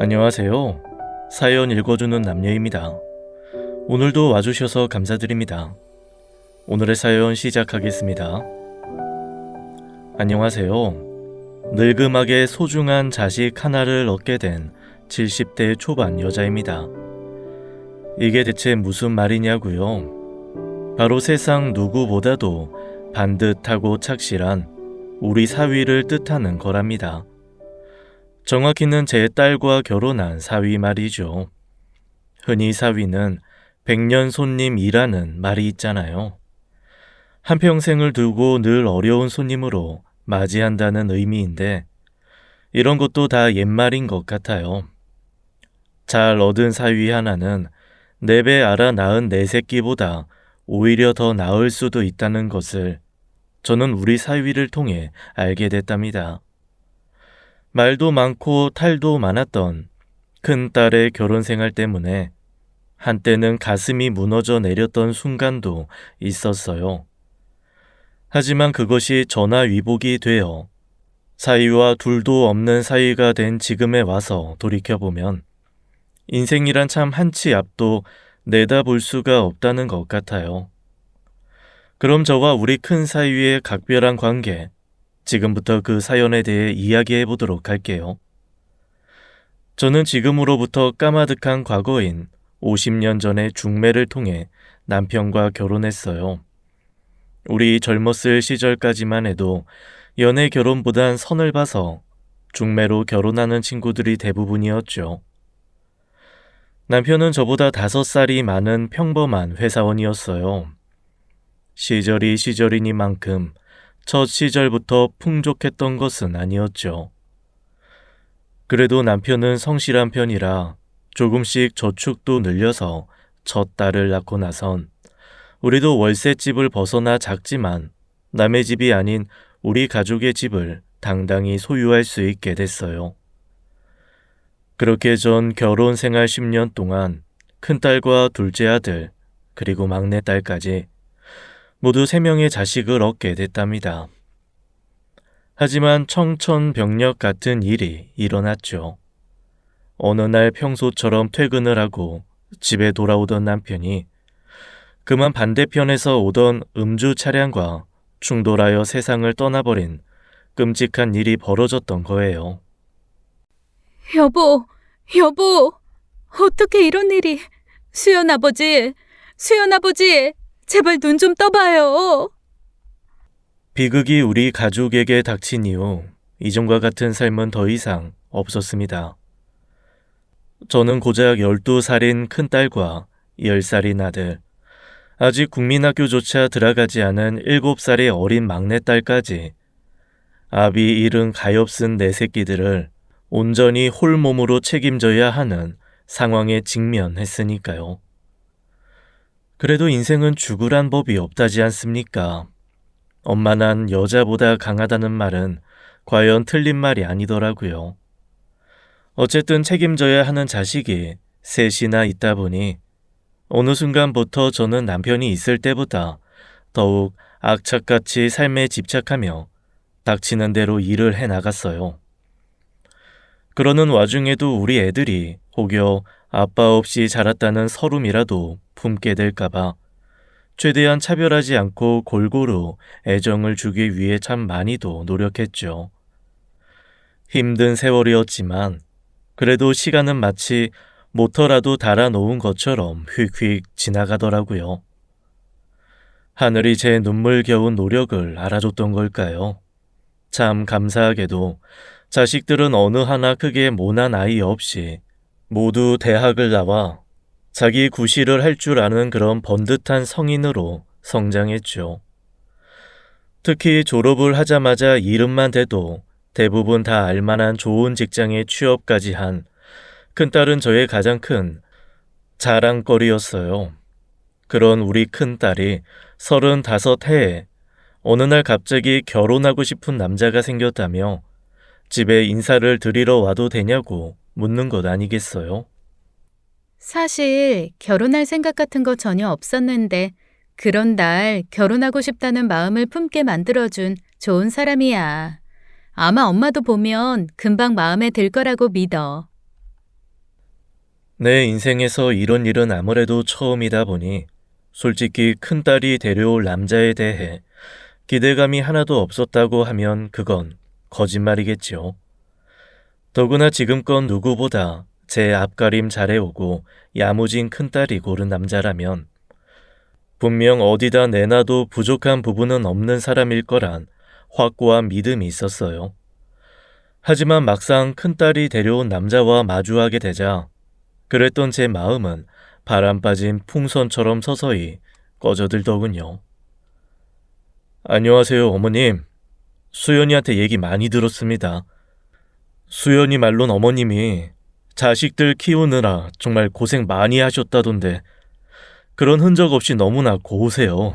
안녕하세요. 사연 읽어주는 남녀입니다. 오늘도 와주셔서 감사드립니다. 오늘의 사연 시작하겠습니다. 안녕하세요. 늙음하게 소중한 자식 하나를 얻게 된 70대 초반 여자입니다. 이게 대체 무슨 말이냐고요? 바로 세상 누구보다도 반듯하고 착실한 우리 사위를 뜻하는 거랍니다. 정확히는 제 딸과 결혼한 사위 말이죠. 흔히 사위는 백년 손님이라는 말이 있잖아요. 한평생을 두고 늘 어려운 손님으로 맞이한다는 의미인데 이런 것도 다 옛말인 것 같아요. 잘 얻은 사위 하나는 네 배 알아 낳은 네 새끼보다 오히려 더 나을 수도 있다는 것을 저는 우리 사위를 통해 알게 됐답니다. 말도 많고 탈도 많았던 큰딸의 결혼 생활 때문에 한때는 가슴이 무너져 내렸던 순간도 있었어요. 하지만 그것이 전화위복이 되어 사위와 둘도 없는 사위가 된 지금에 와서 돌이켜보면 인생이란 참 한치 앞도 내다볼 수가 없다는 것 같아요. 그럼 저와 우리 큰 사위의 각별한 관계, 지금부터 그 사연에 대해 이야기해 보도록 할게요. 저는 지금으로부터 까마득한 과거인 50년 전의 중매를 통해 남편과 결혼했어요. 우리 젊었을 시절까지만 해도 연애 결혼보단 선을 봐서 중매로 결혼하는 친구들이 대부분이었죠. 남편은 저보다 5살이 많은 평범한 회사원이었어요. 시절이 시절이니만큼 첫 시절부터 풍족했던 것은 아니었죠. 그래도 남편은 성실한 편이라 조금씩 저축도 늘려서 첫 딸을 낳고 나선 우리도 월세집을 벗어나 작지만 남의 집이 아닌 우리 가족의 집을 당당히 소유할 수 있게 됐어요. 그렇게 전 결혼 생활 10년 동안 큰딸과 둘째 아들 그리고 막내딸까지 모두 3명의 자식을 얻게 됐답니다. 하지만 청천벽력 같은 일이 일어났죠. 어느 날 평소처럼 퇴근을 하고 집에 돌아오던 남편이 그만 반대편에서 오던 음주 차량과 충돌하여 세상을 떠나버린 끔찍한 일이 벌어졌던 거예요. 여보, 어떻게 이런 일이... 수연 아버지, 제발 눈 좀 떠봐요. 비극이 우리 가족에게 닥친 이후 이전과 같은 삶은 더 이상 없었습니다. 저는 고작 12살인 큰딸과 10살인 아들, 아직 국민학교조차 들어가지 않은 7살의 어린 막내딸까지 아비 잃은 가엾은 네 새끼들을 온전히 홀몸으로 책임져야 하는 상황에 직면했으니까요. 그래도 인생은 죽으란 법이 없다지 않습니까? 엄마 난 여자보다 강하다는 말은 과연 틀린 말이 아니더라고요. 어쨌든 책임져야 하는 자식이 셋이나 있다 보니 어느 순간부터 저는 남편이 있을 때보다 더욱 악착같이 삶에 집착하며 닥치는 대로 일을 해나갔어요. 그러는 와중에도 우리 애들이 혹여 아빠 없이 자랐다는 서름이라도 품게 될까봐 최대한 차별하지 않고 골고루 애정을 주기 위해 참 많이도 노력했죠. 힘든 세월이었지만 그래도 시간은 마치 모터라도 달아놓은 것처럼 휙휙 지나가더라고요. 하늘이 제 눈물겨운 노력을 알아줬던 걸까요? 참 감사하게도 자식들은 어느 하나 크게 모난 아이 없이 모두 대학을 나와 자기 구실을 할 줄 아는 그런 번듯한 성인으로 성장했죠. 특히 졸업을 하자마자 이름만 대도 대부분 다 알만한 좋은 직장에 취업까지 한 큰딸은 저의 가장 큰 자랑거리였어요. 그런 우리 큰딸이 35해에 어느 날 갑자기 결혼하고 싶은 남자가 생겼다며 집에 인사를 드리러 와도 되냐고 묻는 것 아니겠어요? 사실 결혼할 생각 같은 거 전혀 없었는데 그런 날 결혼하고 싶다는 마음을 품게 만들어준 좋은 사람이야. 아마 엄마도 보면 금방 마음에 들 거라고 믿어. 내 인생에서 이런 일은 아무래도 처음이다 보니 솔직히 큰딸이 데려올 남자에 대해 기대감이 하나도 없었다고 하면 그건 거짓말이겠지요. 더구나 지금껏 누구보다 제 앞가림 잘해오고 야무진 큰딸이 고른 남자라면 분명 어디다 내놔도 부족한 부분은 없는 사람일 거란 확고한 믿음이 있었어요. 하지만 막상 큰딸이 데려온 남자와 마주하게 되자 그랬던 제 마음은 바람 빠진 풍선처럼 서서히 꺼져들더군요. 안녕하세요, 어머님. 수연이한테 얘기 많이 들었습니다. 수연이 말론 어머님이 자식들 키우느라 정말 고생 많이 하셨다던데 그런 흔적 없이 너무나 고우세요.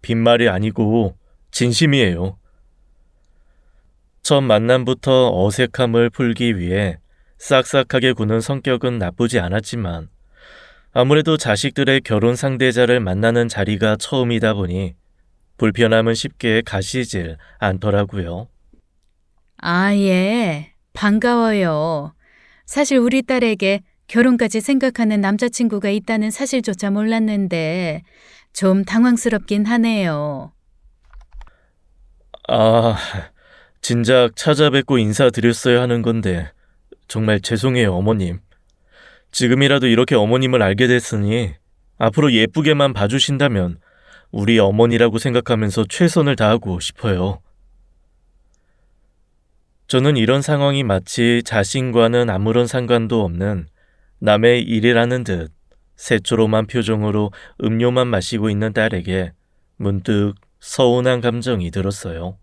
빈말이 아니고 진심이에요. 첫 만남부터 어색함을 풀기 위해 싹싹하게 구는 성격은 나쁘지 않았지만 아무래도 자식들의 결혼 상대자를 만나는 자리가 처음이다 보니 불편함은 쉽게 가시질 않더라고요. 아, 예. 반가워요. 사실 우리 딸에게 결혼까지 생각하는 남자친구가 있다는 사실조차 몰랐는데 좀 당황스럽긴 하네요. 아, 진작 찾아뵙고 인사드렸어야 하는 건데 정말 죄송해요, 어머님. 지금이라도 이렇게 어머님을 알게 됐으니 앞으로 예쁘게만 봐주신다면 우리 어머니라고 생각하면서 최선을 다하고 싶어요. 저는 이런 상황이 마치 자신과는 아무런 상관도 없는 남의 일이라는 듯 새초롬한 표정으로 음료만 마시고 있는 딸에게 문득 서운한 감정이 들었어요.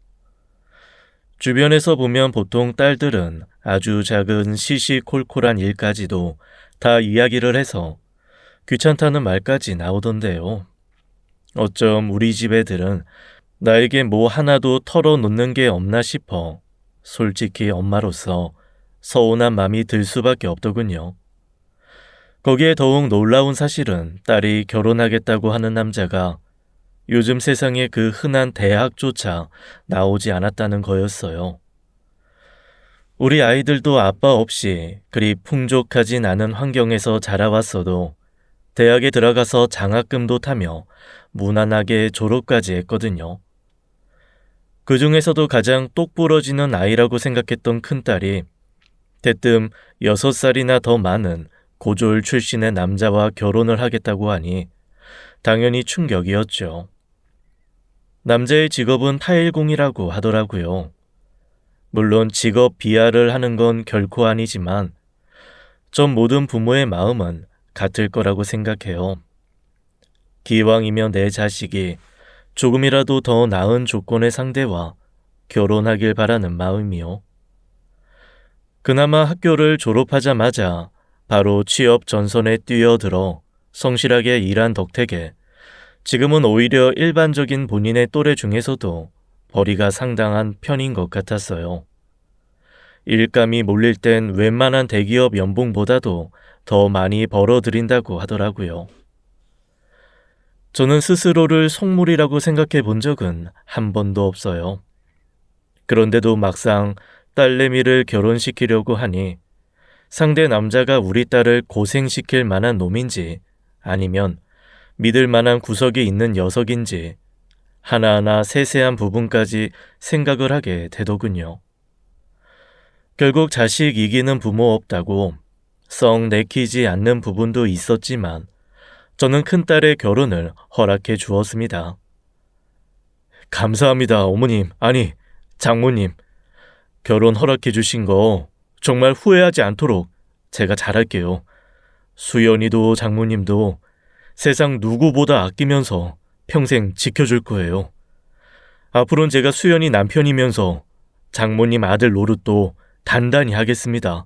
주변에서 보면 보통 딸들은 아주 작은 시시콜콜한 일까지도 다 이야기를 해서 귀찮다는 말까지 나오던데요. 어쩜 우리 집 애들은 나에게 뭐 하나도 털어놓는 게 없나 싶어 솔직히 엄마로서 서운한 마음이 들 수밖에 없더군요. 거기에 더욱 놀라운 사실은 딸이 결혼하겠다고 하는 남자가 요즘 세상에 그 흔한 대학조차 나오지 않았다는 거였어요. 우리 아이들도 아빠 없이 그리 풍족하진 않은 환경에서 자라왔어도 대학에 들어가서 장학금도 타며 무난하게 졸업까지 했거든요. 그 중에서도 가장 똑부러지는 아이라고 생각했던 큰딸이 대뜸 6살이나 더 많은 고졸 출신의 남자와 결혼을 하겠다고 하니 당연히 충격이었죠. 남자의 직업은 타일공이라고 하더라고요. 물론 직업 비하를 하는 건 결코 아니지만 전 모든 부모의 마음은 같을 거라고 생각해요. 기왕이면 내 자식이 조금이라도 더 나은 조건의 상대와 결혼하길 바라는 마음이요. 그나마 학교를 졸업하자마자 바로 취업 전선에 뛰어들어 성실하게 일한 덕택에 지금은 오히려 일반적인 본인의 또래 중에서도 벌이가 상당한 편인 것 같았어요. 일감이 몰릴 땐 웬만한 대기업 연봉보다도 더 많이 벌어들인다고 하더라고요. 저는 스스로를 속물이라고 생각해 본 적은 한 번도 없어요. 그런데도 막상 딸내미를 결혼시키려고 하니 상대 남자가 우리 딸을 고생시킬 만한 놈인지 아니면 믿을 만한 구석이 있는 녀석인지 하나하나 세세한 부분까지 생각을 하게 되더군요. 결국 자식 이기는 부모 없다고 썩 내키지 않는 부분도 있었지만 저는 큰딸의 결혼을 허락해 주었습니다. 감사합니다, 어머님. 아니, 장모님. 결혼 허락해 주신 거 정말 후회하지 않도록 제가 잘할게요. 수연이도 장모님도 세상 누구보다 아끼면서 평생 지켜줄 거예요. 앞으로는 제가 수연이 남편이면서 장모님 아들 노릇도 단단히 하겠습니다.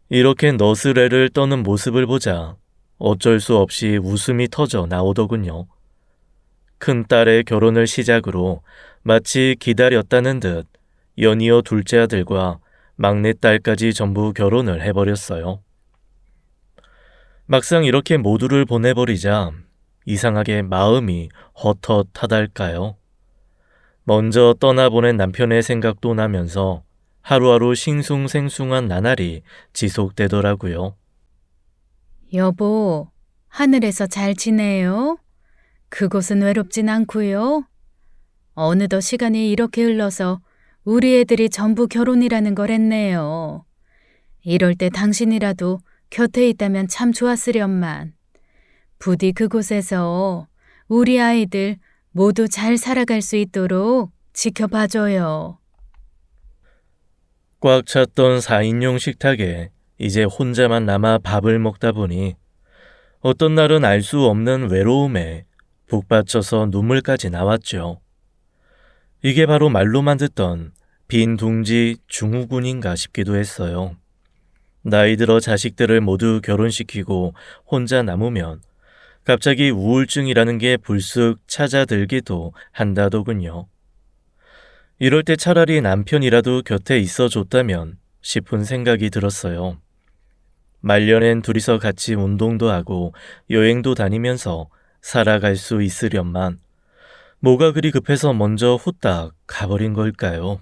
이렇게 너스레를 떠는 모습을 보자 어쩔 수 없이 웃음이 터져 나오더군요. 큰딸의 결혼을 시작으로 마치 기다렸다는 듯 연이어 둘째 아들과 막내딸까지 전부 결혼을 해버렸어요. 막상 이렇게 모두를 보내버리자 이상하게 마음이 헛헛하달까요. 먼저 떠나보낸 남편의 생각도 나면서 하루하루 싱숭생숭한 나날이 지속되더라고요. 여보, 하늘에서 잘 지내요? 그곳은 외롭진 않고요? 어느덧 시간이 이렇게 흘러서 우리 애들이 전부 결혼이라는 걸 했네요. 이럴 때 당신이라도 곁에 있다면 참 좋았으련만. 부디 그곳에서 우리 아이들 모두 잘 살아갈 수 있도록 지켜봐줘요. 꽉 찼던 4인용 식탁에 이제 혼자만 남아 밥을 먹다 보니 어떤 날은 알 수 없는 외로움에 북받쳐서 눈물까지 나왔죠. 이게 바로 말로만 듣던 빈 둥지 증후군인가 싶기도 했어요. 나이 들어 자식들을 모두 결혼시키고 혼자 남으면 갑자기 우울증이라는 게 불쑥 찾아들기도 한다더군요. 이럴 때 차라리 남편이라도 곁에 있어줬다면 싶은 생각이 들었어요. 말년엔 둘이서 같이 운동도 하고 여행도 다니면서 살아갈 수 있으련만 뭐가 그리 급해서 먼저 후딱 가버린 걸까요?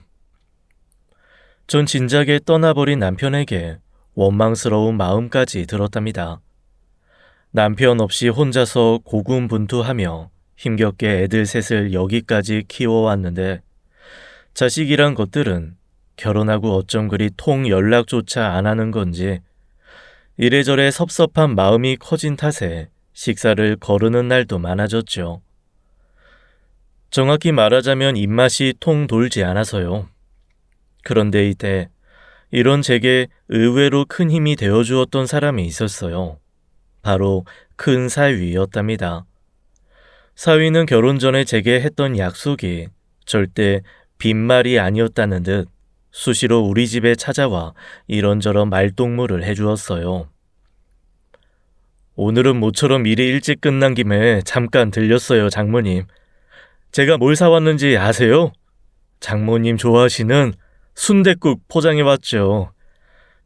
전 진작에 떠나버린 남편에게 원망스러운 마음까지 들었답니다. 남편 없이 혼자서 고군분투하며 힘겹게 애들 셋을 여기까지 키워왔는데 자식이란 것들은 결혼하고 어쩜 그리 통 연락조차 안 하는 건지 이래저래 섭섭한 마음이 커진 탓에 식사를 거르는 날도 많아졌죠. 정확히 말하자면 입맛이 통 돌지 않아서요. 그런데 이때 이런 제게 의외로 큰 힘이 되어주었던 사람이 있었어요. 바로 큰 사위였답니다. 사위는 결혼 전에 제게 했던 약속이 절대 빈말이 아니었다는 듯 수시로 우리 집에 찾아와 이런저런 말동무를 해주었어요. 오늘은 모처럼 일이 일찍 끝난 김에 잠깐 들렸어요, 장모님. 제가 뭘 사왔는지 아세요? 장모님 좋아하시는 순댓국 포장해왔죠.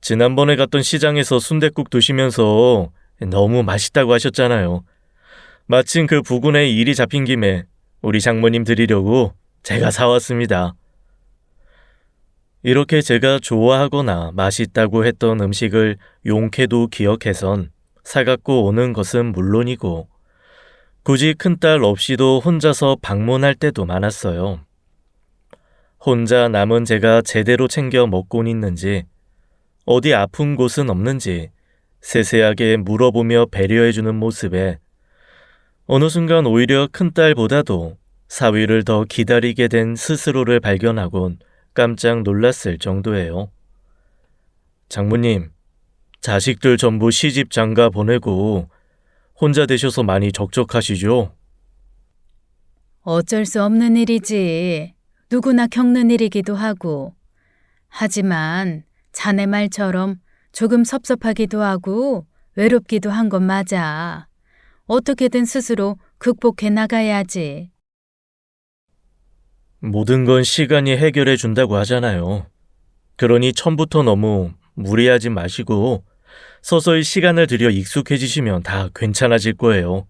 지난번에 갔던 시장에서 순댓국 드시면서 너무 맛있다고 하셨잖아요. 마침 그 부근에 일이 잡힌 김에 우리 장모님 드리려고 제가 사왔습니다. 이렇게 제가 좋아하거나 맛있다고 했던 음식을 용케도 기억해선 사갖고 오는 것은 물론이고 굳이 큰딸 없이도 혼자서 방문할 때도 많았어요. 혼자 남은 제가 제대로 챙겨 먹곤 있는지 어디 아픈 곳은 없는지 세세하게 물어보며 배려해주는 모습에 어느 순간 오히려 큰딸보다도 사위를 더 기다리게 된 스스로를 발견하곤 깜짝 놀랐을 정도예요. 장모님, 자식들 전부 시집 장가 보내고 혼자 되셔서 많이 적적하시죠? 어쩔 수 없는 일이지. 누구나 겪는 일이기도 하고. 하지만 자네 말처럼 조금 섭섭하기도 하고 외롭기도 한 건 맞아. 어떻게든 스스로 극복해 나가야지. 모든 건 시간이 해결해 준다고 하잖아요. 그러니 처음부터 너무 무리하지 마시고 서서히 시간을 들여 익숙해지시면 다 괜찮아질 거예요.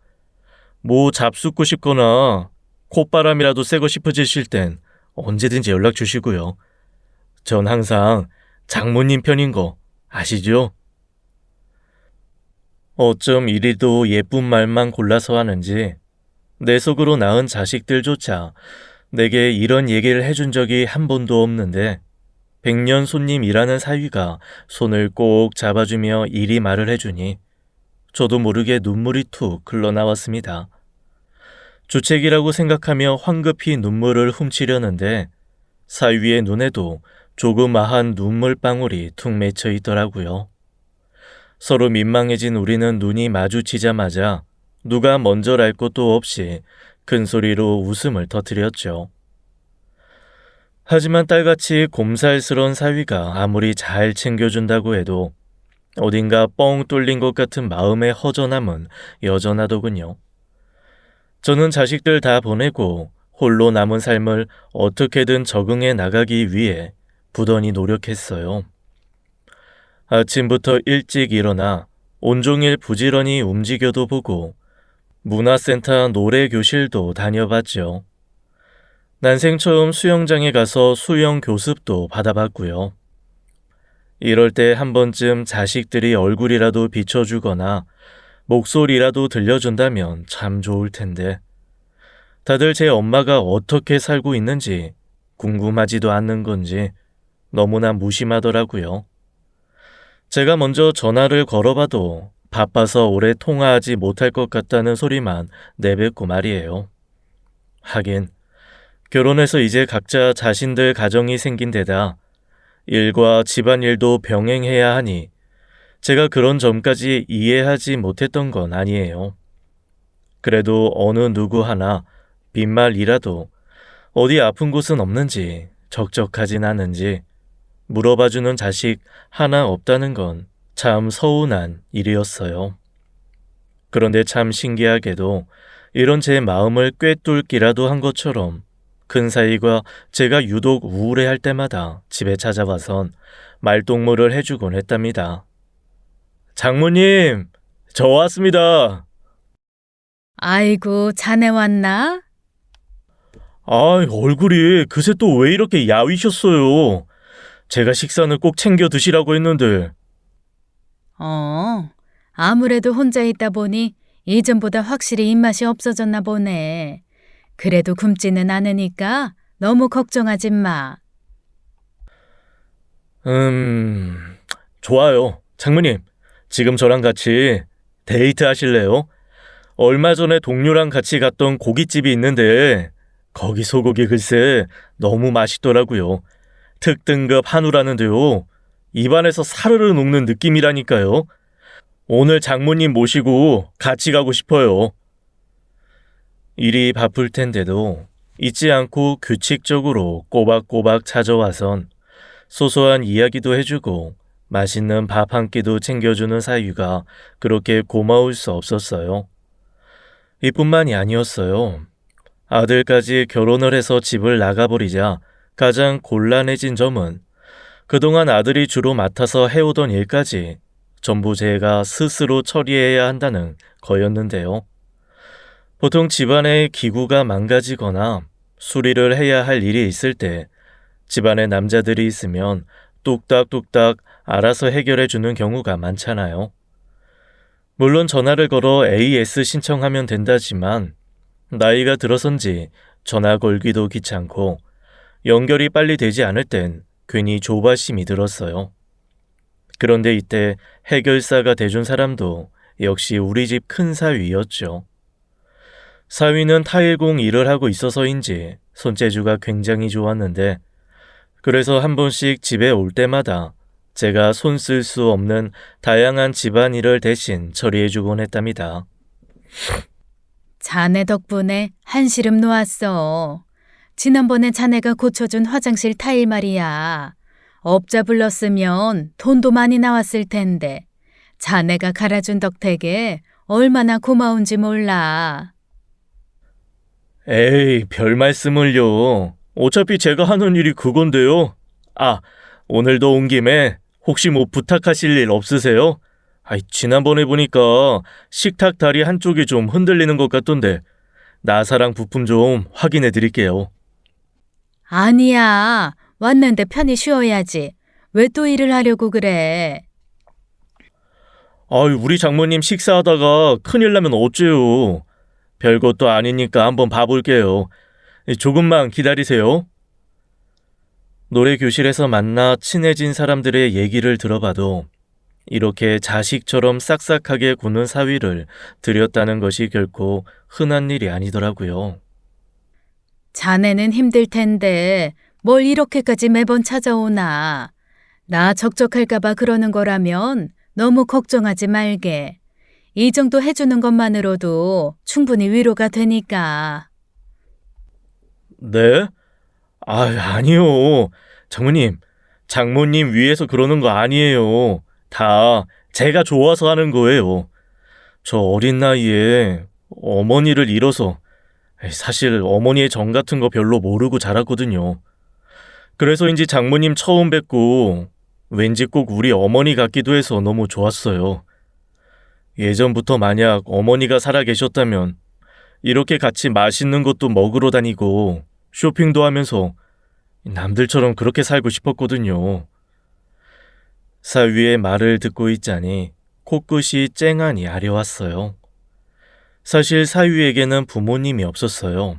뭐 잡숫고 싶거나 콧바람이라도 쐬고 싶어지실 땐 언제든지 연락 주시고요. 전 항상 장모님 편인 거 아시죠? 어쩜 이리도 예쁜 말만 골라서 하는지 내 속으로 낳은 자식들조차 내게 이런 얘기를 해준 적이 한 번도 없는데 백년 손님이라는 사위가 손을 꼭 잡아주며 이리 말을 해주니 저도 모르게 눈물이 툭 흘러나왔습니다. 주책이라고 생각하며 황급히 눈물을 훔치려는데 사위의 눈에도 조그마한 눈물방울이 툭 맺혀 있더라고요. 서로 민망해진 우리는 눈이 마주치자마자 누가 먼저랄 것도 없이 큰 소리로 웃음을 터뜨렸죠. 하지만 딸같이 곰살스런 사위가 아무리 잘 챙겨준다고 해도 어딘가 뻥 뚫린 것 같은 마음의 허전함은 여전하더군요. 저는 자식들 다 보내고 홀로 남은 삶을 어떻게든 적응해 나가기 위해 부단히 노력했어요. 아침부터 일찍 일어나 온종일 부지런히 움직여도 보고 문화센터 노래교실도 다녀봤죠. 난생 처음 수영장에 가서 수영 교습도 받아봤고요. 이럴 때 한 번쯤 자식들이 얼굴이라도 비춰주거나 목소리라도 들려준다면 참 좋을 텐데. 다들 제 엄마가 어떻게 살고 있는지 궁금하지도 않는 건지 너무나 무심하더라고요. 제가 먼저 전화를 걸어봐도 바빠서 오래 통화하지 못할 것 같다는 소리만 내뱉고 말이에요. 하긴 결혼해서 이제 각자 자신들 가정이 생긴 데다 일과 집안일도 병행해야 하니 제가 그런 점까지 이해하지 못했던 건 아니에요. 그래도 어느 누구 하나 빈말이라도 어디 아픈 곳은 없는지 적적하진 않은지 물어봐주는 자식 하나 없다는 건 참 서운한 일이었어요. 그런데 참 신기하게도 이런 제 마음을 꿰뚫기라도 한 것처럼 큰 사이가 제가 유독 우울해할 때마다 집에 찾아와선 말동무를 해주곤 했답니다. 장모님, 저 왔습니다. 아이고, 자네 왔나? 얼굴이 그새 또 왜 이렇게 야위셨어요? 제가 식사는 꼭 챙겨 드시라고 했는데. 아무래도 혼자 있다 보니 이전보다 확실히 입맛이 없어졌나 보네. 그래도 굶지는 않으니까 너무 걱정하지 마. 좋아요. 장모님, 지금 저랑 같이 데이트 하실래요? 얼마 전에 동료랑 같이 갔던 고깃집이 있는데 거기 소고기 글쎄 너무 맛있더라고요. 특등급 한우라는데요. 입안에서 사르르 녹는 느낌이라니까요. 오늘 장모님 모시고 같이 가고 싶어요. 일이 바쁠 텐데도 잊지 않고 규칙적으로 꼬박꼬박 찾아와선 소소한 이야기도 해주고 맛있는 밥 한 끼도 챙겨주는 사위가 그렇게 고마울 수 없었어요. 이뿐만이 아니었어요. 아들까지 결혼을 해서 집을 나가버리자 가장 곤란해진 점은 그동안 아들이 주로 맡아서 해오던 일까지 전부 제가 스스로 처리해야 한다는 거였는데요. 보통 집안의 기구가 망가지거나 수리를 해야 할 일이 있을 때 집안에 남자들이 있으면 뚝딱뚝딱 알아서 해결해 주는 경우가 많잖아요. 물론 전화를 걸어 AS 신청하면 된다지만 나이가 들어선지 전화 걸기도 귀찮고 연결이 빨리 되지 않을 땐 괜히 조바심이 들었어요. 그런데 이때 해결사가 돼준 사람도 역시 우리 집 큰 사위였죠. 사위는 타일공 일을 하고 있어서인지 손재주가 굉장히 좋았는데 그래서 한 번씩 집에 올 때마다 제가 손 쓸 수 없는 다양한 집안일을 대신 처리해주곤 했답니다. 자네 덕분에 한시름 놓았어. 지난번에 자네가 고쳐준 화장실 타일 말이야. 업자 불렀으면 돈도 많이 나왔을 텐데 자네가 갈아준 덕택에 얼마나 고마운지 몰라. 에이, 별 말씀을요. 어차피 제가 하는 일이 그건데요. 오늘도 온 김에 혹시 뭐 부탁하실 일 없으세요? 지난번에 보니까 식탁 다리 한쪽이 좀 흔들리는 것 같던데 나사랑 부품 좀 확인해 드릴게요. 아니야. 왔는데 편히 쉬어야지. 왜 또 일을 하려고 그래? 우리 장모님 식사하다가 큰일 나면 어째요. 별것도 아니니까 한번 봐볼게요. 조금만 기다리세요. 노래 교실에서 만나 친해진 사람들의 얘기를 들어봐도 이렇게 자식처럼 싹싹하게 구는 사위를 들였다는 것이 결코 흔한 일이 아니더라고요. 자네는 힘들 텐데 뭘 이렇게까지 매번 찾아오나. 나 적적할까봐 그러는 거라면 너무 걱정하지 말게. 이 정도 해주는 것만으로도 충분히 위로가 되니까. 네? 아니요. 장모님 위해서 그러는 거 아니에요. 다 제가 좋아서 하는 거예요. 저 어린 나이에 어머니를 잃어서 사실 어머니의 정 같은 거 별로 모르고 자랐거든요. 그래서인지 장모님 처음 뵙고 왠지 꼭 우리 어머니 같기도 해서 너무 좋았어요. 예전부터 만약 어머니가 살아 계셨다면 이렇게 같이 맛있는 것도 먹으러 다니고 쇼핑도 하면서 남들처럼 그렇게 살고 싶었거든요. 사위의 말을 듣고 있자니 코끝이 쨍하니 아려왔어요. 사실 사위에게는 부모님이 없었어요.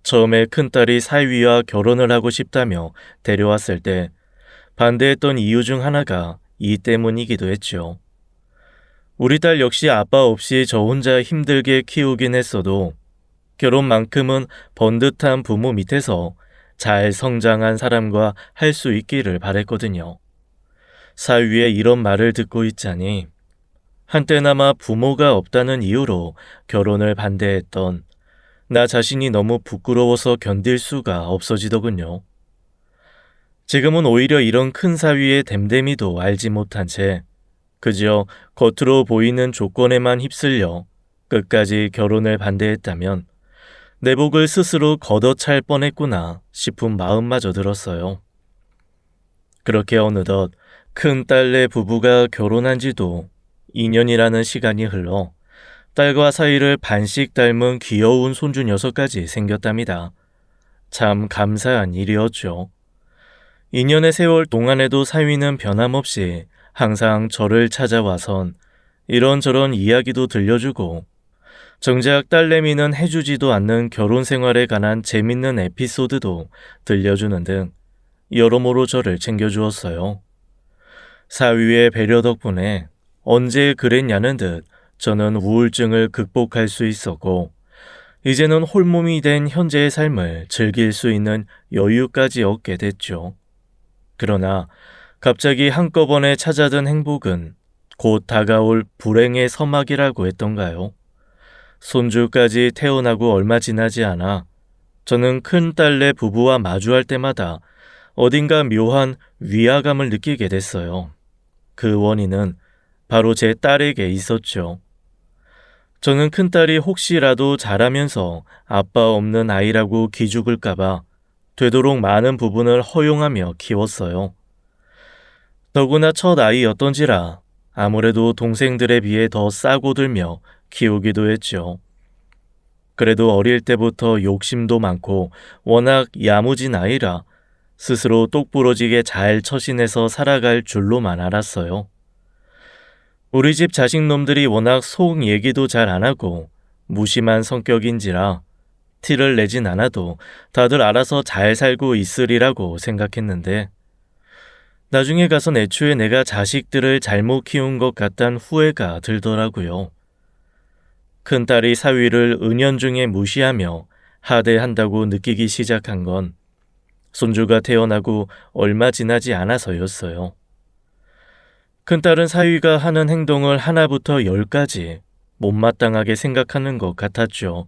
처음에 큰딸이 사위와 결혼을 하고 싶다며 데려왔을 때 반대했던 이유 중 하나가 이 때문이기도 했죠. 우리 딸 역시 아빠 없이 저 혼자 힘들게 키우긴 했어도 결혼만큼은 번듯한 부모 밑에서 잘 성장한 사람과 할 수 있기를 바랬거든요. 사위의 이런 말을 듣고 있자니 한때나마 부모가 없다는 이유로 결혼을 반대했던 나 자신이 너무 부끄러워서 견딜 수가 없어지더군요. 지금은 오히려 이런 큰 사위의 댐댐이도 알지 못한 채 그저 겉으로 보이는 조건에만 휩쓸려 끝까지 결혼을 반대했다면 내복을 스스로 걷어찰 뻔했구나 싶은 마음마저 들었어요. 그렇게 어느덧 큰 딸네 부부가 결혼한 지도 2년이라는 시간이 흘러 딸과 사위를 반씩 닮은 귀여운 손주 녀석까지 생겼답니다. 참 감사한 일이었죠. 2년의 세월 동안에도 사위는 변함없이 항상 저를 찾아와선 이런저런 이야기도 들려주고 정작 딸내미는 해주지도 않는 결혼 생활에 관한 재밌는 에피소드도 들려주는 등 여러모로 저를 챙겨주었어요. 사위의 배려 덕분에 언제 그랬냐는 듯 저는 우울증을 극복할 수 있었고 이제는 홀몸이 된 현재의 삶을 즐길 수 있는 여유까지 얻게 됐죠. 그러나 갑자기 한꺼번에 찾아든 행복은 곧 다가올 불행의 서막이라고 했던가요? 손주까지 태어나고 얼마 지나지 않아 저는 큰딸네 부부와 마주할 때마다 어딘가 묘한 위화감을 느끼게 됐어요. 그 원인은 바로 제 딸에게 있었죠. 저는 큰딸이 혹시라도 자라면서 아빠 없는 아이라고 기죽을까봐 되도록 많은 부분을 허용하며 키웠어요. 더구나 첫 아이였던지라 아무래도 동생들에 비해 더 싸고 들며 키우기도 했죠. 그래도 어릴 때부터 욕심도 많고 워낙 야무진 아이라 스스로 똑부러지게 잘 처신해서 살아갈 줄로만 알았어요. 우리 집 자식놈들이 워낙 속 얘기도 잘 안 하고 무심한 성격인지라 티를 내진 않아도 다들 알아서 잘 살고 있으리라고 생각했는데 나중에 가선 애초에 내가 자식들을 잘못 키운 것 같단 후회가 들더라고요. 큰딸이 사위를 은연중에 무시하며 하대한다고 느끼기 시작한 건 손주가 태어나고 얼마 지나지 않아서였어요. 큰딸은 사위가 하는 행동을 하나부터 10까지 못마땅하게 생각하는 것 같았죠.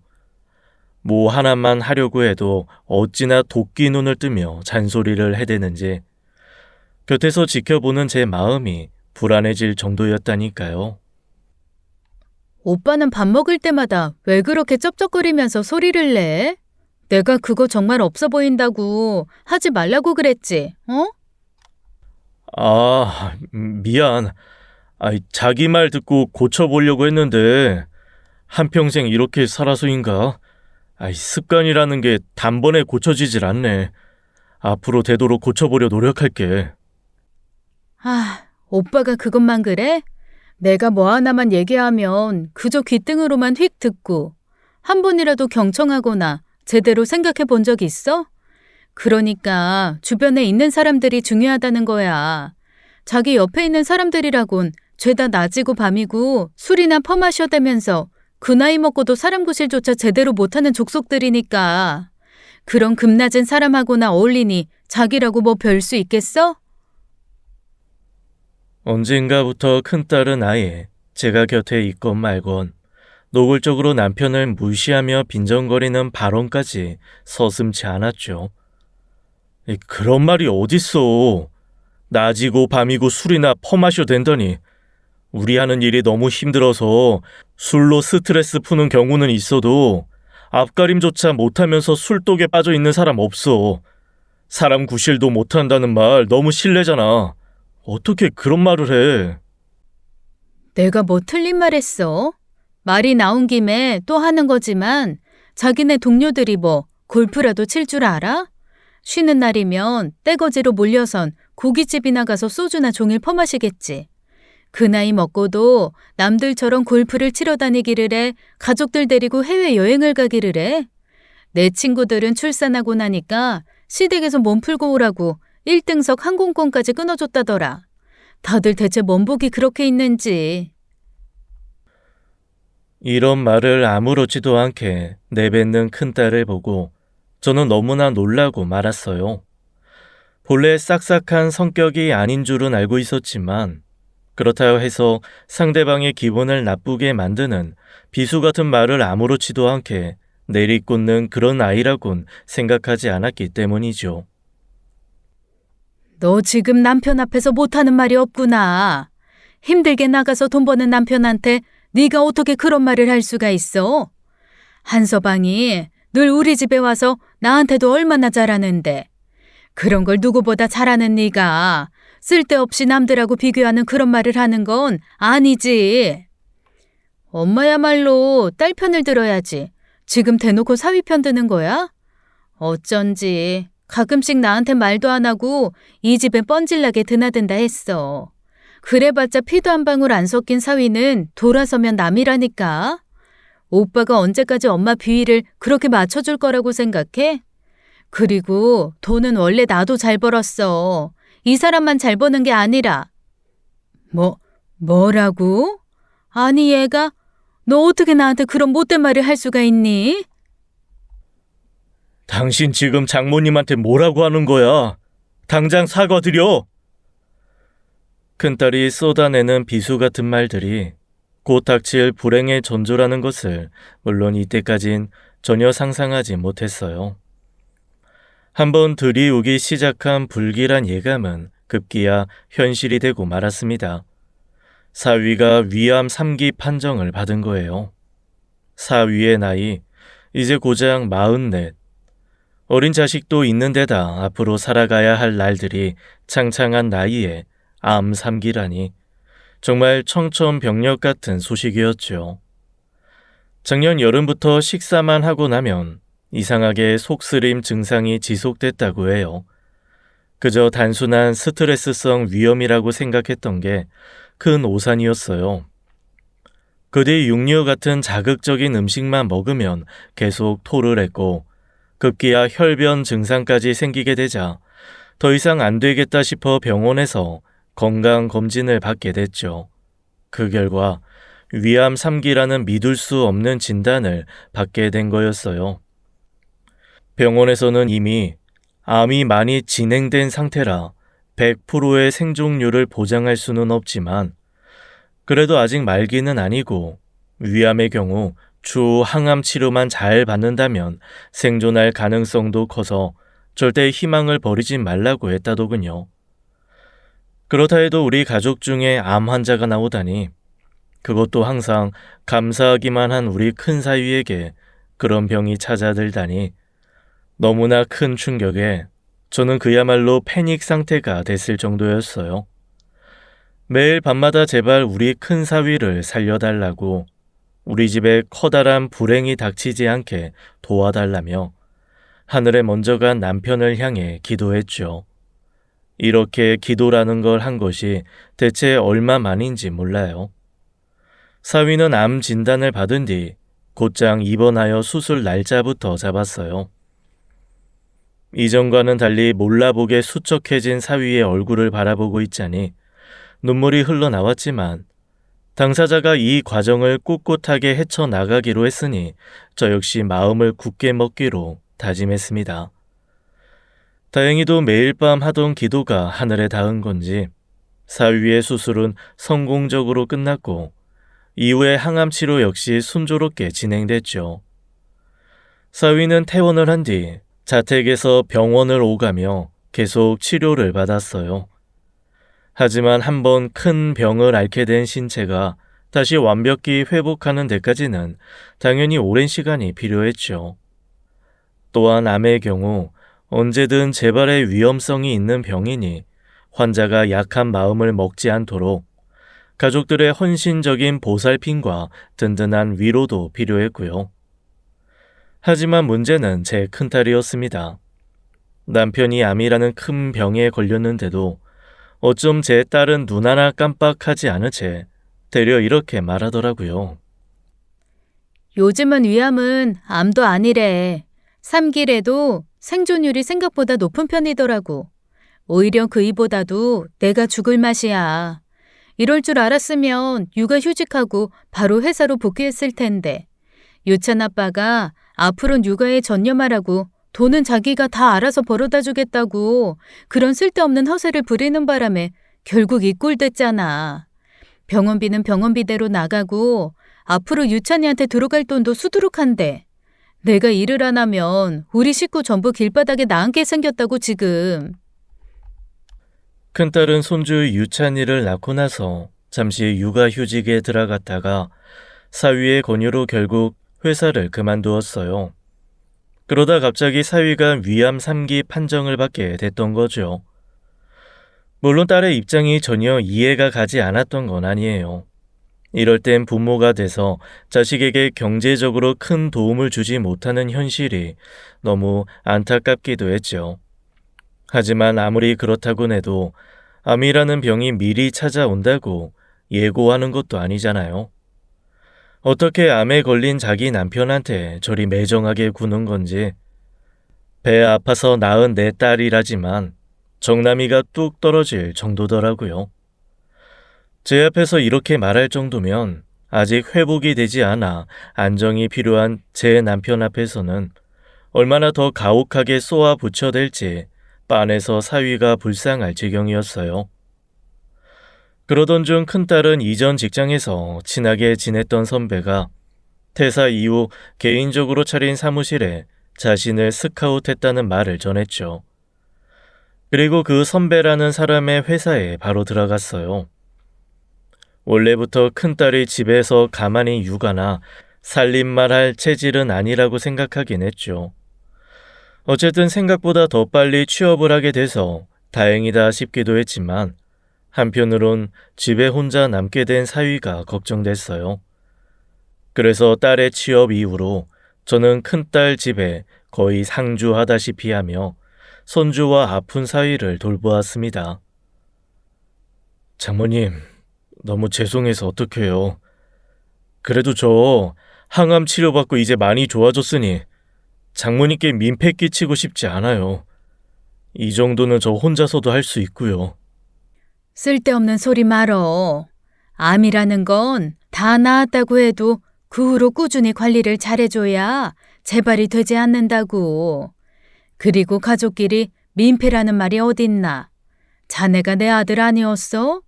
뭐 하나만 하려고 해도 어찌나 도끼 눈을 뜨며 잔소리를 해대는지 곁에서 지켜보는 제 마음이 불안해질 정도였다니까요. 오빠는 밥 먹을 때마다 왜 그렇게 쩝쩝거리면서 소리를 내? 내가 그거 정말 없어 보인다고 하지 말라고 그랬지, 어? 미안. 자기 말 듣고 고쳐보려고 했는데 한평생 이렇게 살아서인가? 습관이라는 게 단번에 고쳐지질 않네. 앞으로 되도록 고쳐보려 노력할게. 오빠가 그것만 그래? 내가 뭐 하나만 얘기하면 그저 귓등으로만 휙 듣고 한 번이라도 경청하거나 제대로 생각해 본 적 있어? 그러니까 주변에 있는 사람들이 중요하다는 거야. 자기 옆에 있는 사람들이라곤 죄다 낮이고 밤이고 술이나 퍼마셔대면서 그 나이 먹고도 사람 구실조차 제대로 못하는 족속들이니까. 그런 금낮은 사람하고나 어울리니 자기라고 뭐 별 수 있겠어? 언젠가부터 큰딸은 아예 제가 곁에 있건 말건 노골적으로 남편을 무시하며 빈정거리는 발언까지 서슴지 않았죠. 그런 말이 어딨어. 낮이고 밤이고 술이나 퍼마셔 된다니. 우리 하는 일이 너무 힘들어서 술로 스트레스 푸는 경우는 있어도 앞가림조차 못하면서 술독에 빠져 있는 사람 없어. 사람 구실도 못한다는 말 너무 실례잖아. 어떻게 그런 말을 해? 내가 뭐 틀린 말 했어? 말이 나온 김에 또 하는 거지만 자기네 동료들이 뭐 골프라도 칠 줄 알아? 쉬는 날이면 떼거지로 몰려선 고깃집이나 가서 소주나 종일 퍼마시겠지. 그 나이 먹고도 남들처럼 골프를 치러 다니기를 해, 가족들 데리고 해외여행을 가기를 해. 내 친구들은 출산하고 나니까 시댁에서 몸 풀고 오라고 1등석 항공권까지 끊어줬다더라. 다들 대체 뭔 복이 그렇게 있는지. 이런 말을 아무렇지도 않게 내뱉는 큰딸을 보고 저는 너무나 놀라고 말았어요. 본래 싹싹한 성격이 아닌 줄은 알고 있었지만 그렇다고 해서 상대방의 기분을 나쁘게 만드는 비수 같은 말을 아무렇지도 않게 내리꽂는 그런 아이라곤 생각하지 않았기 때문이죠. 너 지금 남편 앞에서 못하는 말이 없구나. 힘들게 나가서 돈 버는 남편한테 네가 어떻게 그런 말을 할 수가 있어? 한서방이 늘 우리 집에 와서 나한테도 얼마나 잘하는데. 그런 걸 누구보다 잘하는 네가 쓸데없이 남들하고 비교하는 그런 말을 하는 건 아니지. 엄마야말로 딸 편을 들어야지. 지금 대놓고 사위 편 드는 거야? 어쩐지 가끔씩 나한테 말도 안 하고 이 집에 뻔질나게 드나든다 했어. 그래봤자 피도 한 방울 안 섞인 사위는 돌아서면 남이라니까. 오빠가 언제까지 엄마 비위를 그렇게 맞춰줄 거라고 생각해? 그리고 돈은 원래 나도 잘 벌었어. 이 사람만 잘 버는 게 아니라. 뭐라고? 아니 얘가 너 어떻게 나한테 그런 못된 말을 할 수가 있니? 당신 지금 장모님한테 뭐라고 하는 거야? 당장 사과드려! 큰딸이 쏟아내는 비수 같은 말들이 곧 닥칠 불행의 전조라는 것을 물론 이때까진 전혀 상상하지 못했어요. 한번 들이우기 시작한 불길한 예감은 급기야 현실이 되고 말았습니다. 사위가 위암 3기 판정을 받은 거예요. 사위의 나이 이제 고작 44. 어린 자식도 있는 데다 앞으로 살아가야 할 날들이 창창한 나이에 암 3기라니 정말 청천벽력 같은 소식이었죠. 작년 여름부터 식사만 하고 나면 이상하게 속쓰림 증상이 지속됐다고 해요. 그저 단순한 스트레스성 위염이라고 생각했던 게 큰 오산이었어요. 그 뒤 육류 같은 자극적인 음식만 먹으면 계속 토를 했고 급기야 혈변 증상까지 생기게 되자 더 이상 안 되겠다 싶어 병원에서 건강검진을 받게 됐죠. 그 결과 위암 3기라는 믿을 수 없는 진단을 받게 된 거였어요. 병원에서는 이미 암이 많이 진행된 상태라 100%의 생존율을 보장할 수는 없지만 그래도 아직 말기는 아니고 위암의 경우 추후 항암 치료만 잘 받는다면 생존할 가능성도 커서 절대 희망을 버리지 말라고 했다더군요. 그렇다 해도 우리 가족 중에 암 환자가 나오다니 그것도 항상 감사하기만 한 우리 큰 사위에게 그런 병이 찾아들다니 너무나 큰 충격에 저는 그야말로 패닉 상태가 됐을 정도였어요. 매일 밤마다 제발 우리 큰 사위를 살려달라고 우리 집에 커다란 불행이 닥치지 않게 도와달라며 하늘에 먼저 간 남편을 향해 기도했죠. 이렇게 기도라는 걸 한 것이 대체 얼마만인지 몰라요. 사위는 암 진단을 받은 뒤 곧장 입원하여 수술 날짜부터 잡았어요. 이전과는 달리 몰라보게 수척해진 사위의 얼굴을 바라보고 있자니 눈물이 흘러나왔지만 당사자가 이 과정을 꿋꿋하게 헤쳐나가기로 했으니 저 역시 마음을 굳게 먹기로 다짐했습니다. 다행히도 매일 밤 하던 기도가 하늘에 닿은 건지 사위의 수술은 성공적으로 끝났고 이후에 항암 치료 역시 순조롭게 진행됐죠. 사위는 퇴원을 한 뒤 자택에서 병원을 오가며 계속 치료를 받았어요. 하지만 한번 큰 병을 앓게 된 신체가 다시 완벽히 회복하는 데까지는 당연히 오랜 시간이 필요했죠. 또한 암의 경우 언제든 재발의 위험성이 있는 병이니 환자가 약한 마음을 먹지 않도록 가족들의 헌신적인 보살핌과 든든한 위로도 필요했고요. 하지만 문제는 제 큰딸이었습니다. 남편이 암이라는 큰 병에 걸렸는데도 어쩜 제 딸은 눈 하나 깜빡하지 않은 채 되려 이렇게 말하더라고요. 요즘은 위암은 암도 아니래. 3기래도 생존율이 생각보다 높은 편이더라고. 오히려 그 이보다도 내가 죽을 맛이야. 이럴 줄 알았으면 육아휴직하고 바로 회사로 복귀했을 텐데. 유찬 아빠가 앞으로는 육아에 전념하라고 돈은 자기가 다 알아서 벌어다 주겠다고 그런 쓸데없는 허세를 부리는 바람에 결국 이 꼴 됐잖아. 병원비는 병원비대로 나가고 앞으로 유찬이한테 들어갈 돈도 수두룩한데 내가 일을 안 하면 우리 식구 전부 길바닥에 나앉게 생겼다고 지금. 큰딸은 손주 유찬이를 낳고 나서 잠시 육아휴직에 들어갔다가 사위의 권유로 결국 회사를 그만두었어요. 그러다 갑자기 사위가 위암 3기 판정을 받게 됐던 거죠. 물론 딸의 입장이 전혀 이해가 가지 않았던 건 아니에요. 이럴 땐 부모가 돼서 자식에게 경제적으로 큰 도움을 주지 못하는 현실이 너무 안타깝기도 했죠. 하지만 아무리 그렇다고 해도 암이라는 병이 미리 찾아온다고 예고하는 것도 아니잖아요. 어떻게 암에 걸린 자기 남편한테 저리 매정하게 구는 건지. 배 아파서 낳은 내 딸이라지만 정남이가 뚝 떨어질 정도더라고요. 제 앞에서 이렇게 말할 정도면 아직 회복이 되지 않아 안정이 필요한 제 남편 앞에서는 얼마나 더 가혹하게 쏘아 붙여댈지 빤해서 사위가 불쌍할 지경이었어요. 그러던 중 큰딸은 이전 직장에서 친하게 지냈던 선배가 퇴사 이후 개인적으로 차린 사무실에 자신을 스카웃했다는 말을 전했죠. 그리고 그 선배라는 사람의 회사에 바로 들어갔어요. 원래부터 큰딸이 집에서 가만히 육아나 살림만 할 체질은 아니라고 생각하긴 했죠. 어쨌든 생각보다 더 빨리 취업을 하게 돼서 다행이다 싶기도 했지만 한편으론 집에 혼자 남게 된 사위가 걱정됐어요. 그래서 딸의 취업 이후로 저는 큰딸 집에 거의 상주하다시피 하며 손주와 아픈 사위를 돌보았습니다. 장모님, 너무 죄송해서 어떡해요. 그래도 저 항암 치료받고 이제 많이 좋아졌으니 장모님께 민폐 끼치고 싶지 않아요. 이 정도는 저 혼자서도 할 수 있고요. 쓸데없는 소리 말어. 암이라는 건 다 나았다고 해도 그 후로 꾸준히 관리를 잘해줘야 재발이 되지 않는다고. 그리고 가족끼리 민폐라는 말이 어딨나. 자네가 내 아들 아니었어?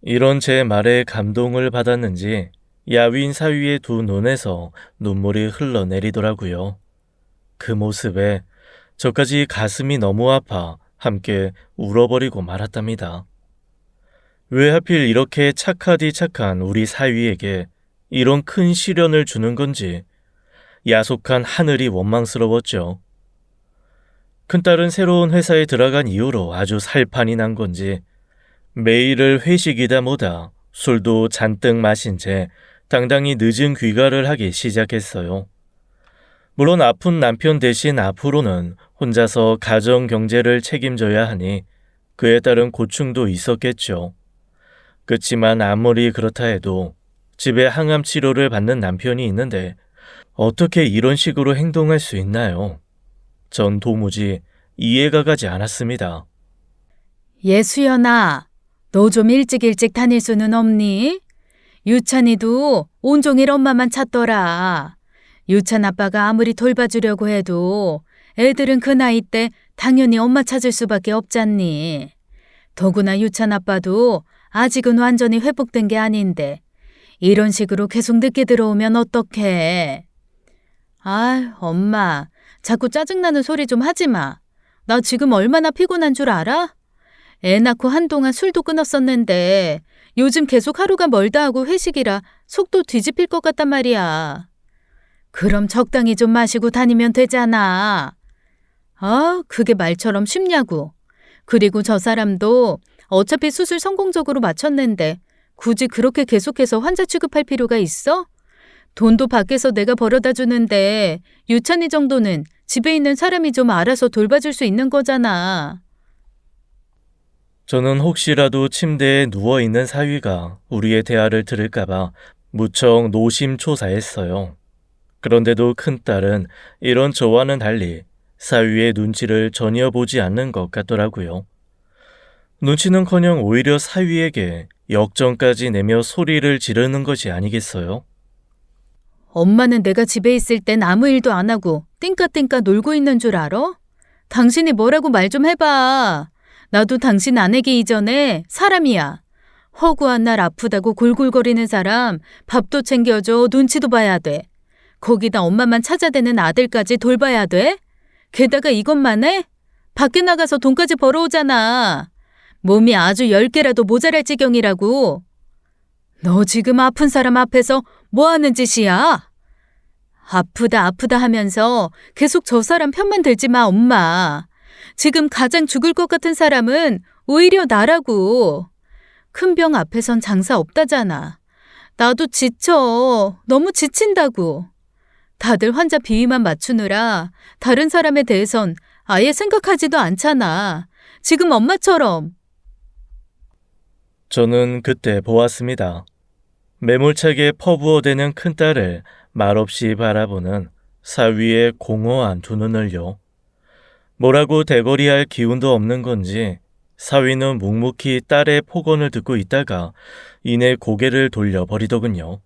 이런 제 말에 감동을 받았는지 야윈 사위의 두 눈에서 눈물이 흘러내리더라고요. 그 모습에 저까지 가슴이 너무 아파 함께 울어버리고 말았답니다. 왜 하필 이렇게 착하디 착한 우리 사위에게 이런 큰 시련을 주는 건지 야속한 하늘이 원망스러웠죠. 큰딸은 새로운 회사에 들어간 이후로 아주 살판이 난 건지 매일을 회식이다 뭐다 술도 잔뜩 마신 채 당당히 늦은 귀가를 하기 시작했어요. 물론 아픈 남편 대신 앞으로는 혼자서 가정 경제를 책임져야 하니 그에 따른 고충도 있었겠죠. 그치만 아무리 그렇다 해도 집에 항암 치료를 받는 남편이 있는데 어떻게 이런 식으로 행동할 수 있나요? 전 도무지 이해가 가지 않았습니다. 예수연아, 너 좀 일찍 다닐 수는 없니? 유찬이도 온종일 엄마만 찾더라. 유찬 아빠가 아무리 돌봐주려고 해도 애들은 그 나이 때 당연히 엄마 찾을 수밖에 없잖니. 더구나 유찬 아빠도 아직은 완전히 회복된 게 아닌데 이런 식으로 계속 늦게 들어오면 어떡해. 아, 엄마, 자꾸 짜증나는 소리 좀 하지 마. 나 지금 얼마나 피곤한 줄 알아? 애 낳고 한동안 술도 끊었었는데 요즘 계속 하루가 멀다 하고 회식이라 속도 뒤집힐 것 같단 말이야. 그럼 적당히 좀 마시고 다니면 되잖아. 아, 그게 말처럼 쉽냐고. 그리고 저 사람도 어차피 수술 성공적으로 마쳤는데 굳이 그렇게 계속해서 환자 취급할 필요가 있어? 돈도 밖에서 내가 벌어다 주는데 유찬이 정도는 집에 있는 사람이 좀 알아서 돌봐줄 수 있는 거잖아. 저는 혹시라도 침대에 누워있는 사위가 우리의 대화를 들을까봐 무척 노심초사했어요. 그런데도 큰딸은 이런 저와는 달리 사위의 눈치를 전혀 보지 않는 것 같더라고요. 눈치는커녕 오히려 사위에게 역정까지 내며 소리를 지르는 것이 아니겠어요? 엄마는 내가 집에 있을 땐 아무 일도 안 하고 띵까띵까 놀고 있는 줄 알아? 당신이 뭐라고 말 좀 해봐. 나도 당신 아내기 이전에 사람이야. 허구한 날 아프다고 골골거리는 사람 밥도 챙겨줘, 눈치도 봐야 돼. 거기다 엄마만 찾아대는 아들까지 돌봐야 돼? 게다가 이것만 해? 밖에 나가서 돈까지 벌어오잖아. 몸이 아주 10개라도 모자랄 지경이라고. 너 지금 아픈 사람 앞에서 뭐 하는 짓이야? 아프다 아프다 하면서 계속 저 사람 편만 들지 마, 엄마. 지금 가장 죽을 것 같은 사람은 오히려 나라고. 큰 병 앞에선 장사 없다잖아. 나도 지쳐. 너무 지친다고. 다들 환자 비위만 맞추느라 다른 사람에 대해선 아예 생각하지도 않잖아. 지금 엄마처럼. 저는 그때 보았습니다. 매몰차게 퍼부어대는 큰딸을 말없이 바라보는 사위의 공허한 두 눈을요. 뭐라고 대거리할 기운도 없는 건지 사위는 묵묵히 딸의 폭언을 듣고 있다가 이내 고개를 돌려버리더군요.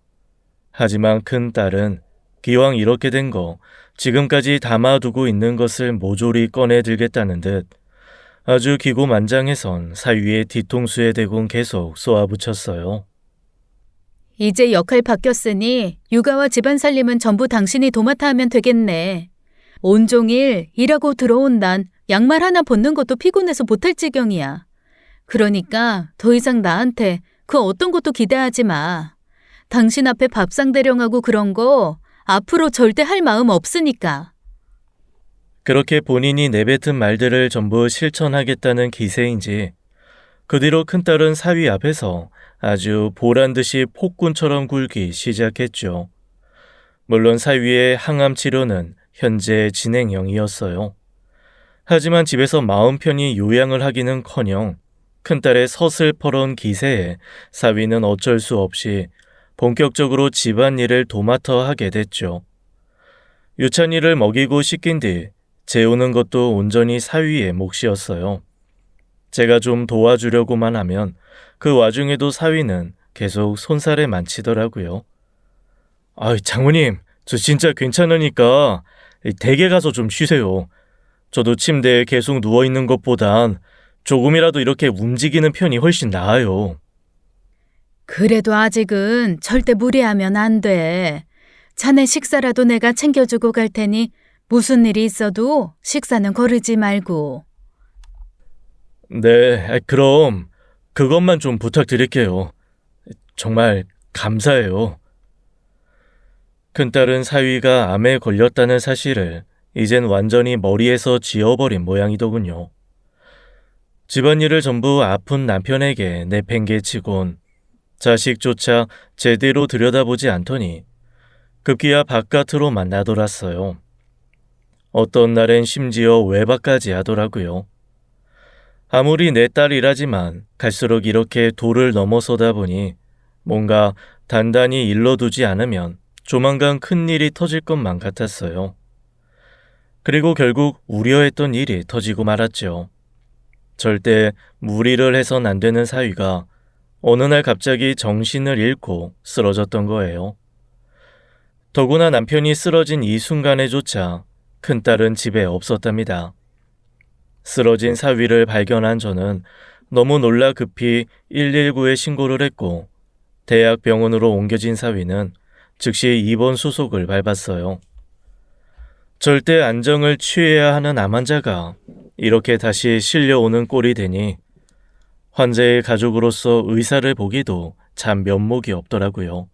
하지만 큰딸은 기왕 이렇게 된 거 지금까지 담아두고 있는 것을 모조리 꺼내들겠다는 듯 아주 기고만장해선 사위의 뒤통수에 대곤 계속 쏘아붙였어요. 이제 역할 바뀌었으니 육아와 집안 살림은 전부 당신이 도맡아 하면 되겠네. 온종일 일하고 들어온 난 양말 하나 벗는 것도 피곤해서 못할 지경이야. 그러니까 더 이상 나한테 그 어떤 것도 기대하지 마. 당신 앞에 밥상 대령하고 그런 거 앞으로 절대 할 마음 없으니까. 그렇게 본인이 내뱉은 말들을 전부 실천하겠다는 기세인지 그 뒤로 큰딸은 사위 앞에서 아주 보란듯이 폭군처럼 굴기 시작했죠. 물론 사위의 항암 치료는 현재 진행형이었어요. 하지만 집에서 마음 편히 요양을 하기는커녕 큰딸의 서슬퍼런 기세에 사위는 어쩔 수 없이 본격적으로 집안일을 도맡아 하게 됐죠. 유찬이를 먹이고 씻긴 뒤 재우는 것도 온전히 사위의 몫이었어요. 제가 좀 도와주려고만 하면 그 와중에도 사위는 계속 손살에 만치더라고요. 장모님, 저 진짜 괜찮으니까 댁에 가서 좀 쉬세요. 저도 침대에 계속 누워있는 것보단 조금이라도 이렇게 움직이는 편이 훨씬 나아요. 그래도 아직은 절대 무리하면 안 돼. 자네 식사라도 내가 챙겨주고 갈 테니 무슨 일이 있어도 식사는 거르지 말고. 네, 그럼 그것만 좀 부탁드릴게요. 정말 감사해요. 큰딸은 사위가 암에 걸렸다는 사실을 이젠 완전히 머리에서 지워버린 모양이더군요. 집안일을 전부 아픈 남편에게 내팽개치곤 자식조차 제대로 들여다보지 않더니 급기야 바깥으로만 나돌았어요. 어떤 날엔 심지어 외박까지 하더라고요. 아무리 내 딸이라지만 갈수록 이렇게 도를 넘어서다 보니 뭔가 단단히 일러두지 않으면 조만간 큰일이 터질 것만 같았어요. 그리고 결국 우려했던 일이 터지고 말았죠. 절대 무리를 해선 안 되는 사위가 어느 날 갑자기 정신을 잃고 쓰러졌던 거예요. 더구나 남편이 쓰러진 이 순간에조차 큰딸은 집에 없었답니다. 쓰러진 사위를 발견한 저는 너무 놀라 급히 119에 신고를 했고 대학병원으로 옮겨진 사위는 즉시 입원 수속을 밟았어요. 절대 안정을 취해야 하는 암 환자가 이렇게 다시 실려오는 꼴이 되니 환자의 가족으로서 의사를 보기도 참 면목이 없더라고요.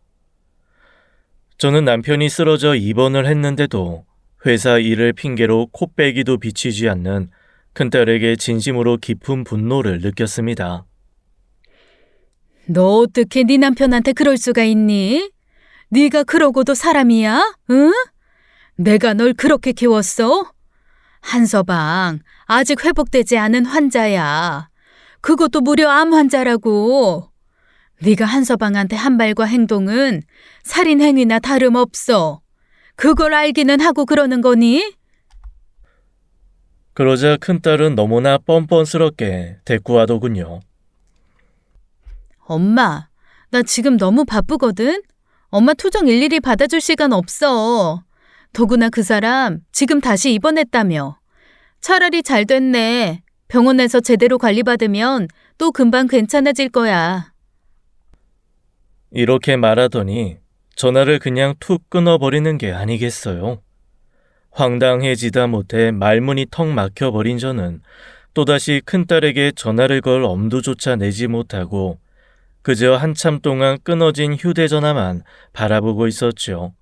저는 남편이 쓰러져 입원을 했는데도 회사 일을 핑계로 코빼기도 비치지 않는 큰딸에게 진심으로 깊은 분노를 느꼈습니다. 너 어떻게 네 남편한테 그럴 수가 있니? 네가 그러고도 사람이야? 응? 내가 널 그렇게 키웠어? 한서방, 아직 회복되지 않은 환자야. 그것도 무려 암 환자라고. 네가 한서방한테 한 말과 행동은 살인 행위나 다름없어. 그걸 알기는 하고 그러는 거니? 그러자 큰딸은 너무나 뻔뻔스럽게 대꾸하더군요. 엄마, 나 지금 너무 바쁘거든? 엄마 투정 일일이 받아줄 시간 없어. 더구나 그 사람 지금 다시 입원했다며. 차라리 잘 됐네. 병원에서 제대로 관리받으면 또 금방 괜찮아질 거야. 이렇게 말하더니 전화를 그냥 툭 끊어버리는 게 아니겠어요. 황당해지다 못해 말문이 턱 막혀버린 저는 또다시 큰딸에게 전화를 걸 엄두조차 내지 못하고 그저 한참 동안 끊어진 휴대전화만 바라보고 있었죠.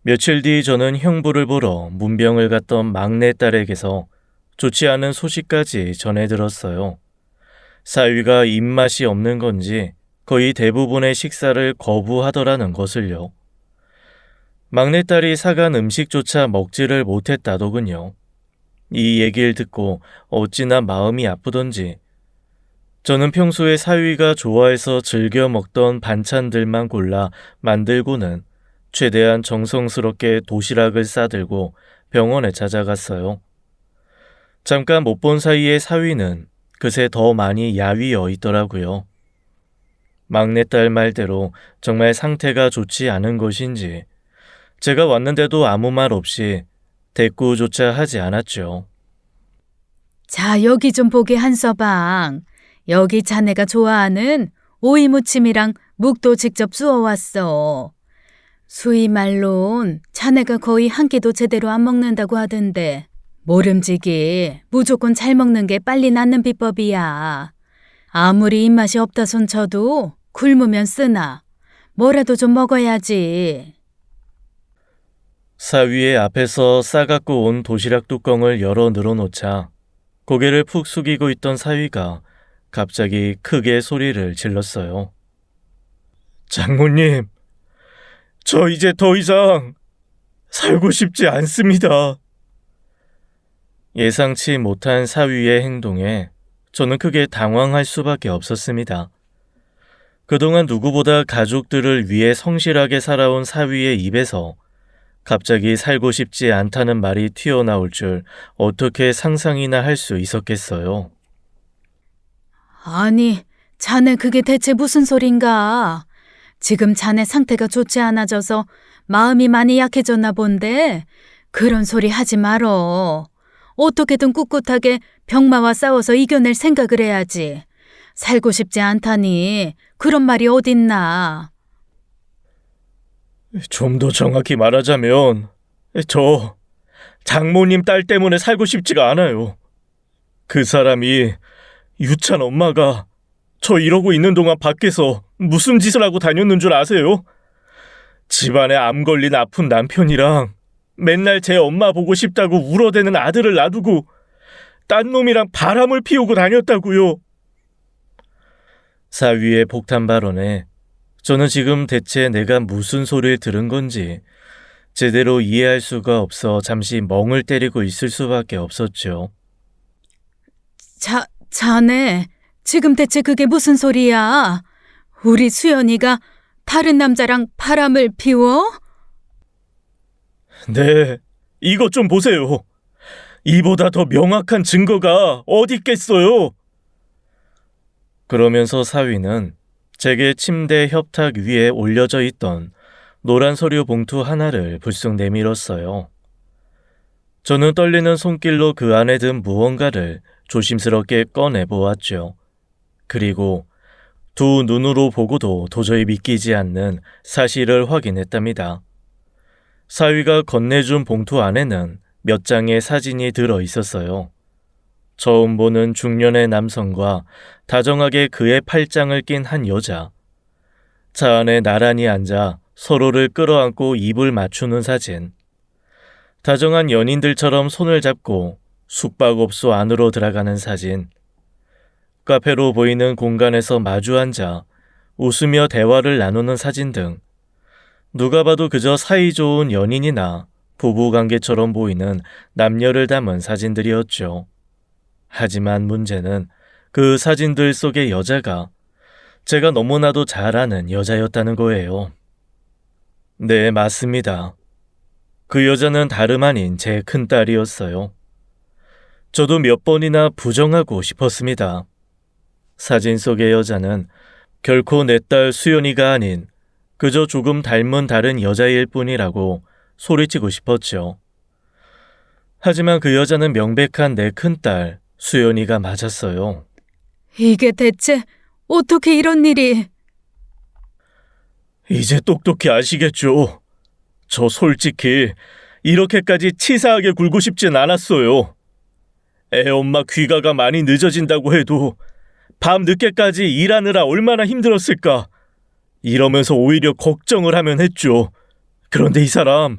며칠 뒤 저는 형부를 보러 문병을 갔던 막내딸에게서 좋지 않은 소식까지 전해 들었어요. 사위가 입맛이 없는 건지 거의 대부분의 식사를 거부하더라는 것을요. 막내딸이 사간 음식조차 먹지를 못했다더군요. 이 얘기를 듣고 어찌나 마음이 아프던지 저는 평소에 사위가 좋아해서 즐겨 먹던 반찬들만 골라 만들고는 최대한 정성스럽게 도시락을 싸들고 병원에 찾아갔어요. 잠깐 못 본 사이에 사위는 그새 더 많이 야위어 있더라고요. 막내딸 말대로 정말 상태가 좋지 않은 것인지 제가 왔는데도 아무 말 없이 대꾸조차 하지 않았죠. 자, 여기 좀 보게 한서방. 여기 자네가 좋아하는 오이무침이랑 묵도 직접 쑤어왔어. 수이 말론 자네가 거의 한 끼도 제대로 안 먹는다고 하던데 모름지기 무조건 잘 먹는 게 빨리 낫는 비법이야. 아무리 입맛이 없다 손 쳐도 굶으면 쓰나. 뭐라도 좀 먹어야지. 사위의 앞에서 싸갖고 온 도시락 뚜껑을 열어 늘어놓자 고개를 푹 숙이고 있던 사위가 갑자기 크게 소리를 질렀어요. 장모님, 저 이제 더 이상 살고 싶지 않습니다. 예상치 못한 사위의 행동에 저는 크게 당황할 수밖에 없었습니다. 그동안 누구보다 가족들을 위해 성실하게 살아온 사위의 입에서 갑자기 살고 싶지 않다는 말이 튀어나올 줄 어떻게 상상이나 할 수 있었겠어요. 아니, 자네 그게 대체 무슨 소린가? 지금 자네 상태가 좋지 않아져서 마음이 많이 약해졌나 본데 그런 소리 하지 말어. 어떻게든 꿋꿋하게 병마와 싸워서 이겨낼 생각을 해야지. 살고 싶지 않다니 그런 말이 어딨나. 좀 더 정확히 말하자면 저 장모님 딸 때문에 살고 싶지가 않아요. 그 사람이 유찬 엄마가 저 이러고 있는 동안 밖에서 무슨 짓을 하고 다녔는 줄 아세요? 집안에 암 걸린 아픈 남편이랑 맨날 제 엄마 보고 싶다고 울어대는 아들을 놔두고 딴 놈이랑 바람을 피우고 다녔다고요. 사위의 폭탄 발언에 저는 지금 대체 내가 무슨 소리를 들은 건지 제대로 이해할 수가 없어 잠시 멍을 때리고 있을 수밖에 없었죠. 자네 지금 대체 그게 무슨 소리야? 우리 수연이가 다른 남자랑 바람을 피워? 네, 이것 좀 보세요. 이보다 더 명확한 증거가 어디 있겠어요? 그러면서 사위는 제게 침대 협탁 위에 올려져 있던 노란 서류 봉투 하나를 불쑥 내밀었어요. 저는 떨리는 손길로 그 안에 든 무언가를 조심스럽게 꺼내보았죠. 그리고 두 눈으로 보고도 도저히 믿기지 않는 사실을 확인했답니다. 사위가 건네준 봉투 안에는 몇 장의 사진이 들어 있었어요. 처음 보는 중년의 남성과 다정하게 그의 팔짱을 낀 한 여자. 차 안에 나란히 앉아 서로를 끌어안고 입을 맞추는 사진. 다정한 연인들처럼 손을 잡고 숙박업소 안으로 들어가는 사진. 카페로 보이는 공간에서 마주 앉아 웃으며 대화를 나누는 사진 등 누가 봐도 그저 사이좋은 연인이나 부부관계처럼 보이는 남녀를 담은 사진들이었죠. 하지만 문제는 그 사진들 속의 여자가 제가 너무나도 잘 아는 여자였다는 거예요. 네, 맞습니다. 그 여자는 다름 아닌 제 큰딸이었어요. 저도 몇 번이나 부정하고 싶었습니다. 사진 속의 여자는 결코 내 딸 수연이가 아닌 그저 조금 닮은 다른 여자일 뿐이라고 소리치고 싶었죠. 하지만 그 여자는 명백한 내 큰딸 수연이가 맞았어요. 이게 대체 어떻게 이런 일이? 이제 똑똑히 아시겠죠? 저 솔직히 이렇게까지 치사하게 굴고 싶진 않았어요. 애 엄마 귀가가 많이 늦어진다고 해도 밤 늦게까지 일하느라 얼마나 힘들었을까. 이러면서 오히려 걱정을 하면 했죠. 그런데 이 사람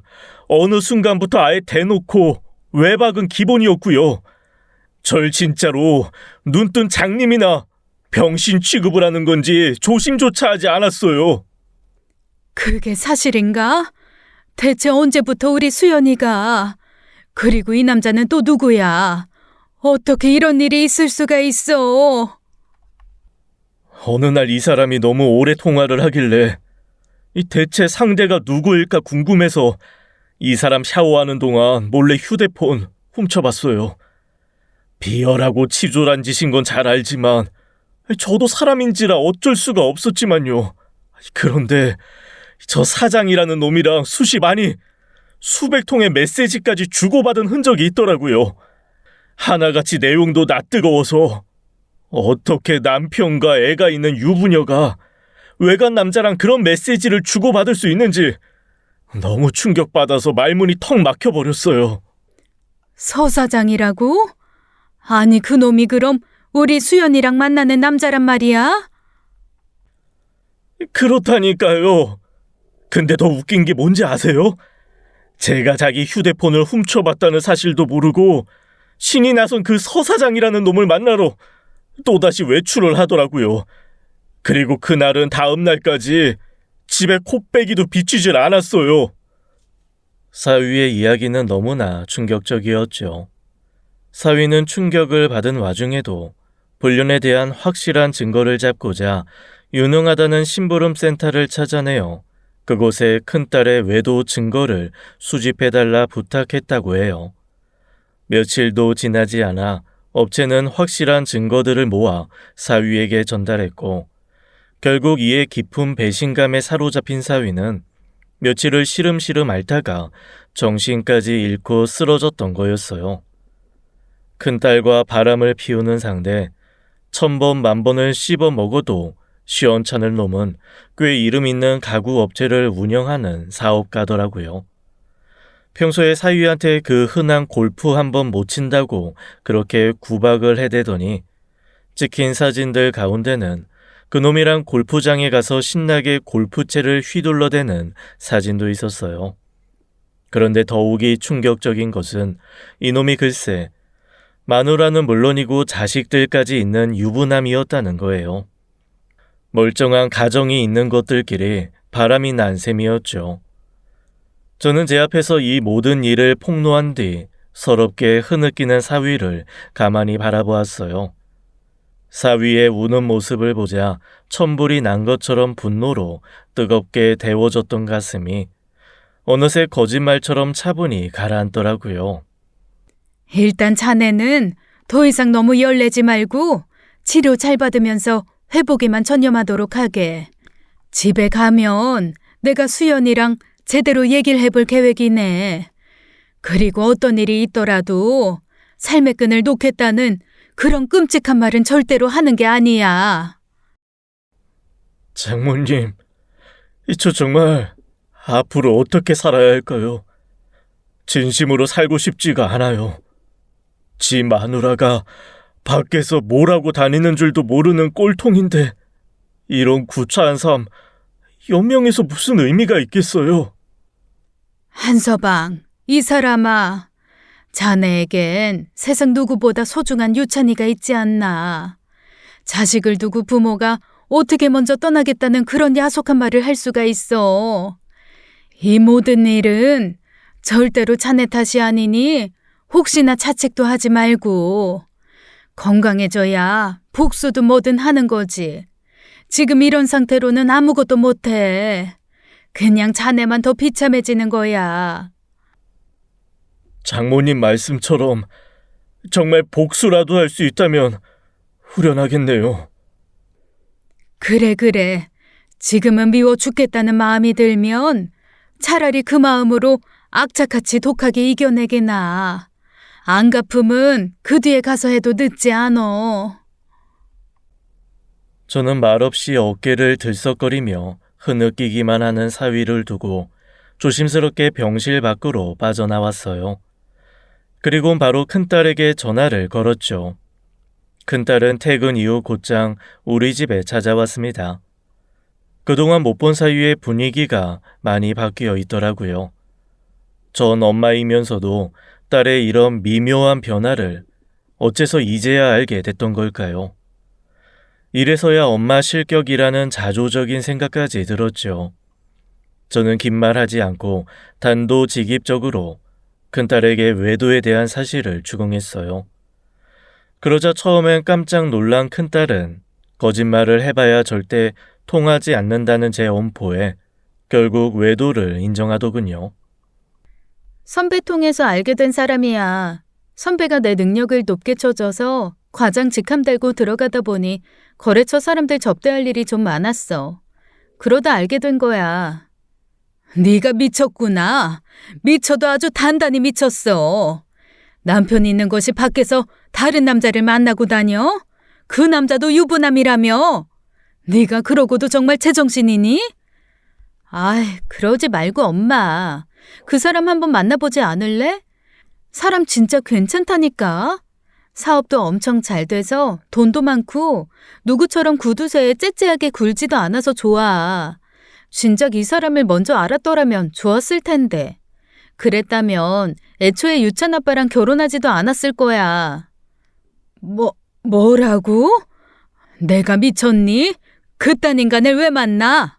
어느 순간부터 아예 대놓고 외박은 기본이었고요. 절 진짜로 눈뜬 장님이나 병신 취급을 하는 건지 조심조차 하지 않았어요. 그게 사실인가? 대체 언제부터 우리 수연이가? 그리고 이 남자는 또 누구야? 어떻게 이런 일이 있을 수가 있어? 어느 날 이 사람이 너무 오래 통화를 하길래 이 대체 상대가 누구일까 궁금해서 이 사람 샤워하는 동안 몰래 휴대폰 훔쳐봤어요. 비열하고 치졸한 짓인 건 잘 알지만 저도 사람인지라 어쩔 수가 없었지만요. 그런데 저 사장이라는 놈이랑 수백 통의 메시지까지 주고받은 흔적이 있더라고요. 하나같이 내용도 낯뜨거워서 어떻게 남편과 애가 있는 유부녀가 외간 남자랑 그런 메시지를 주고받을 수 있는지 너무 충격받아서 말문이 턱 막혀버렸어요. 서 사장이라고? 아니 그놈이 그럼 우리 수연이랑 만나는 남자란 말이야? 그렇다니까요. 근데 더 웃긴 게 뭔지 아세요? 제가 자기 휴대폰을 훔쳐봤다는 사실도 모르고 신이 나선 그 서 사장이라는 놈을 만나러 또다시 외출을 하더라고요. 그리고 그날은 다음 날까지 집에 코빼기도 비치질 않았어요. 사위의 이야기는 너무나 충격적이었죠. 사위는 충격을 받은 와중에도 불륜에 대한 확실한 증거를 잡고자 유능하다는 심부름 센터를 찾아내어 그곳에 큰딸의 외도 증거를 수집해달라 부탁했다고 해요. 며칠도 지나지 않아 업체는 확실한 증거들을 모아 사위에게 전달했고 결국 이에 깊은 배신감에 사로잡힌 사위는 며칠을 시름시름 앓다가 정신까지 잃고 쓰러졌던 거였어요. 큰딸과 바람을 피우는 상대 1000번 만번을 씹어 먹어도 시원찮을 놈은 꽤 이름 있는 가구 업체를 운영하는 사업가더라고요. 평소에 사위한테 그 흔한 골프 한 번 못 친다고 그렇게 구박을 해대더니 찍힌 사진들 가운데는 그놈이랑 골프장에 가서 신나게 골프채를 휘둘러대는 사진도 있었어요. 그런데 더욱이 충격적인 것은 이놈이 글쎄 마누라는 물론이고 자식들까지 있는 유부남이었다는 거예요. 멀쩡한 가정이 있는 것들끼리 바람이 난 셈이었죠. 저는 제 앞에서 이 모든 일을 폭로한 뒤 서럽게 흐느끼는 사위를 가만히 바라보았어요. 사위의 우는 모습을 보자 천불이 난 것처럼 분노로 뜨겁게 데워졌던 가슴이 어느새 거짓말처럼 차분히 가라앉더라고요. 일단 자네는 더 이상 너무 열내지 말고 치료 잘 받으면서 회복에만 전념하도록 하게. 집에 가면 내가 수연이랑 제대로 얘기를 해볼 계획이네. 그리고 어떤 일이 있더라도 삶의 끈을 놓겠다는 그런 끔찍한 말은 절대로 하는 게 아니야. 장모님, 저 정말 앞으로 어떻게 살아야 할까요? 진심으로 살고 싶지가 않아요. 지 마누라가 밖에서 뭐라고 다니는 줄도 모르는 꼴통인데 이런 구차한 삶 연명해서 무슨 의미가 있겠어요? 한서방, 이 사람아. 자네에겐 세상 누구보다 소중한 유찬이가 있지 않나. 자식을 두고 부모가 어떻게 먼저 떠나겠다는 그런 야속한 말을 할 수가 있어. 이 모든 일은 절대로 자네 탓이 아니니 혹시나 자책도 하지 말고 건강해져야 복수도 뭐든 하는 거지. 지금 이런 상태로는 아무것도 못해. 그냥 자네만 더 비참해지는 거야. 장모님 말씀처럼 정말 복수라도 할 수 있다면 후련하겠네요. 그래. 지금은 미워 죽겠다는 마음이 들면 차라리 그 마음으로 악착같이 독하게 이겨내게 나아. 안 갚으면 그 뒤에 가서 해도 늦지 않어. 저는 말없이 어깨를 들썩거리며 흐느끼기만 하는 사위를 두고 조심스럽게 병실 밖으로 빠져나왔어요. 그리고 바로 큰딸에게 전화를 걸었죠. 큰딸은 퇴근 이후 곧장 우리 집에 찾아왔습니다. 그동안 못 본 사이에 분위기가 많이 바뀌어 있더라고요. 전 엄마이면서도 딸의 이런 미묘한 변화를 어째서 이제야 알게 됐던 걸까요? 이래서야 엄마 실격이라는 자조적인 생각까지 들었죠. 저는 긴 말하지 않고 단도직입적으로 큰딸에게 외도에 대한 사실을 추궁했어요. 그러자 처음엔 깜짝 놀란 큰딸은 거짓말을 해봐야 절대 통하지 않는다는 제 엄포에 결국 외도를 인정하더군요. 선배 통해서 알게 된 사람이야. 선배가 내 능력을 높게 쳐줘서 과장 직함 달고 들어가다 보니 거래처 사람들 접대할 일이 좀 많았어. 그러다 알게 된 거야. 네가 미쳤구나. 미쳐도 아주 단단히 미쳤어. 남편이 있는 것이 밖에서 다른 남자를 만나고 다녀? 그 남자도 유부남이라며? 네가 그러고도 정말 제정신이니? 아이, 그러지 말고 엄마. 그 사람 한번 만나보지 않을래? 사람 진짜 괜찮다니까. 사업도 엄청 잘 돼서 돈도 많고 누구처럼 구두쇠에 째째하게 굴지도 않아서 좋아. 진작 이 사람을 먼저 알았더라면 좋았을 텐데. 그랬다면 애초에 유찬 아빠랑 결혼하지도 않았을 거야. 뭐라고? 내가 미쳤니? 그딴 인간을 왜 만나?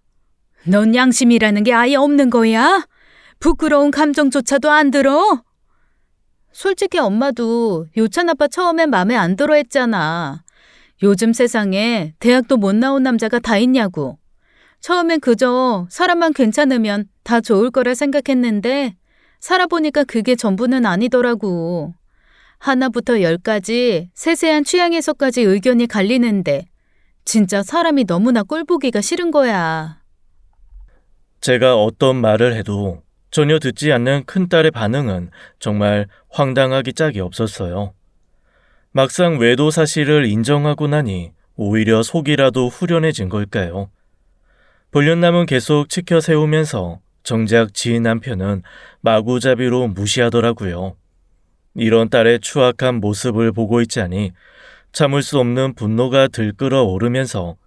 넌 양심이라는 게 아예 없는 거야? 부끄러운 감정조차도 안 들어? 솔직히 엄마도 요찬 아빠 처음엔 마음에 안 들어 했잖아. 요즘 세상에 대학도 못 나온 남자가 다 있냐고. 처음엔 그저 사람만 괜찮으면 다 좋을 거라 생각했는데 살아보니까 그게 전부는 아니더라고. 하나부터 열까지 세세한 취향에서까지 의견이 갈리는데 진짜 사람이 너무나 꼴보기가 싫은 거야. 제가 어떤 말을 해도 전혀 듣지 않는 큰딸의 반응은 정말 황당하기 짝이 없었어요. 막상 외도 사실을 인정하고 나니 오히려 속이라도 후련해진 걸까요? 불륜남은 계속 치켜 세우면서 정작 지인 남편은 마구잡이로 무시하더라고요. 이런 딸의 추악한 모습을 보고 있자니 참을 수 없는 분노가 들끓어 오르면서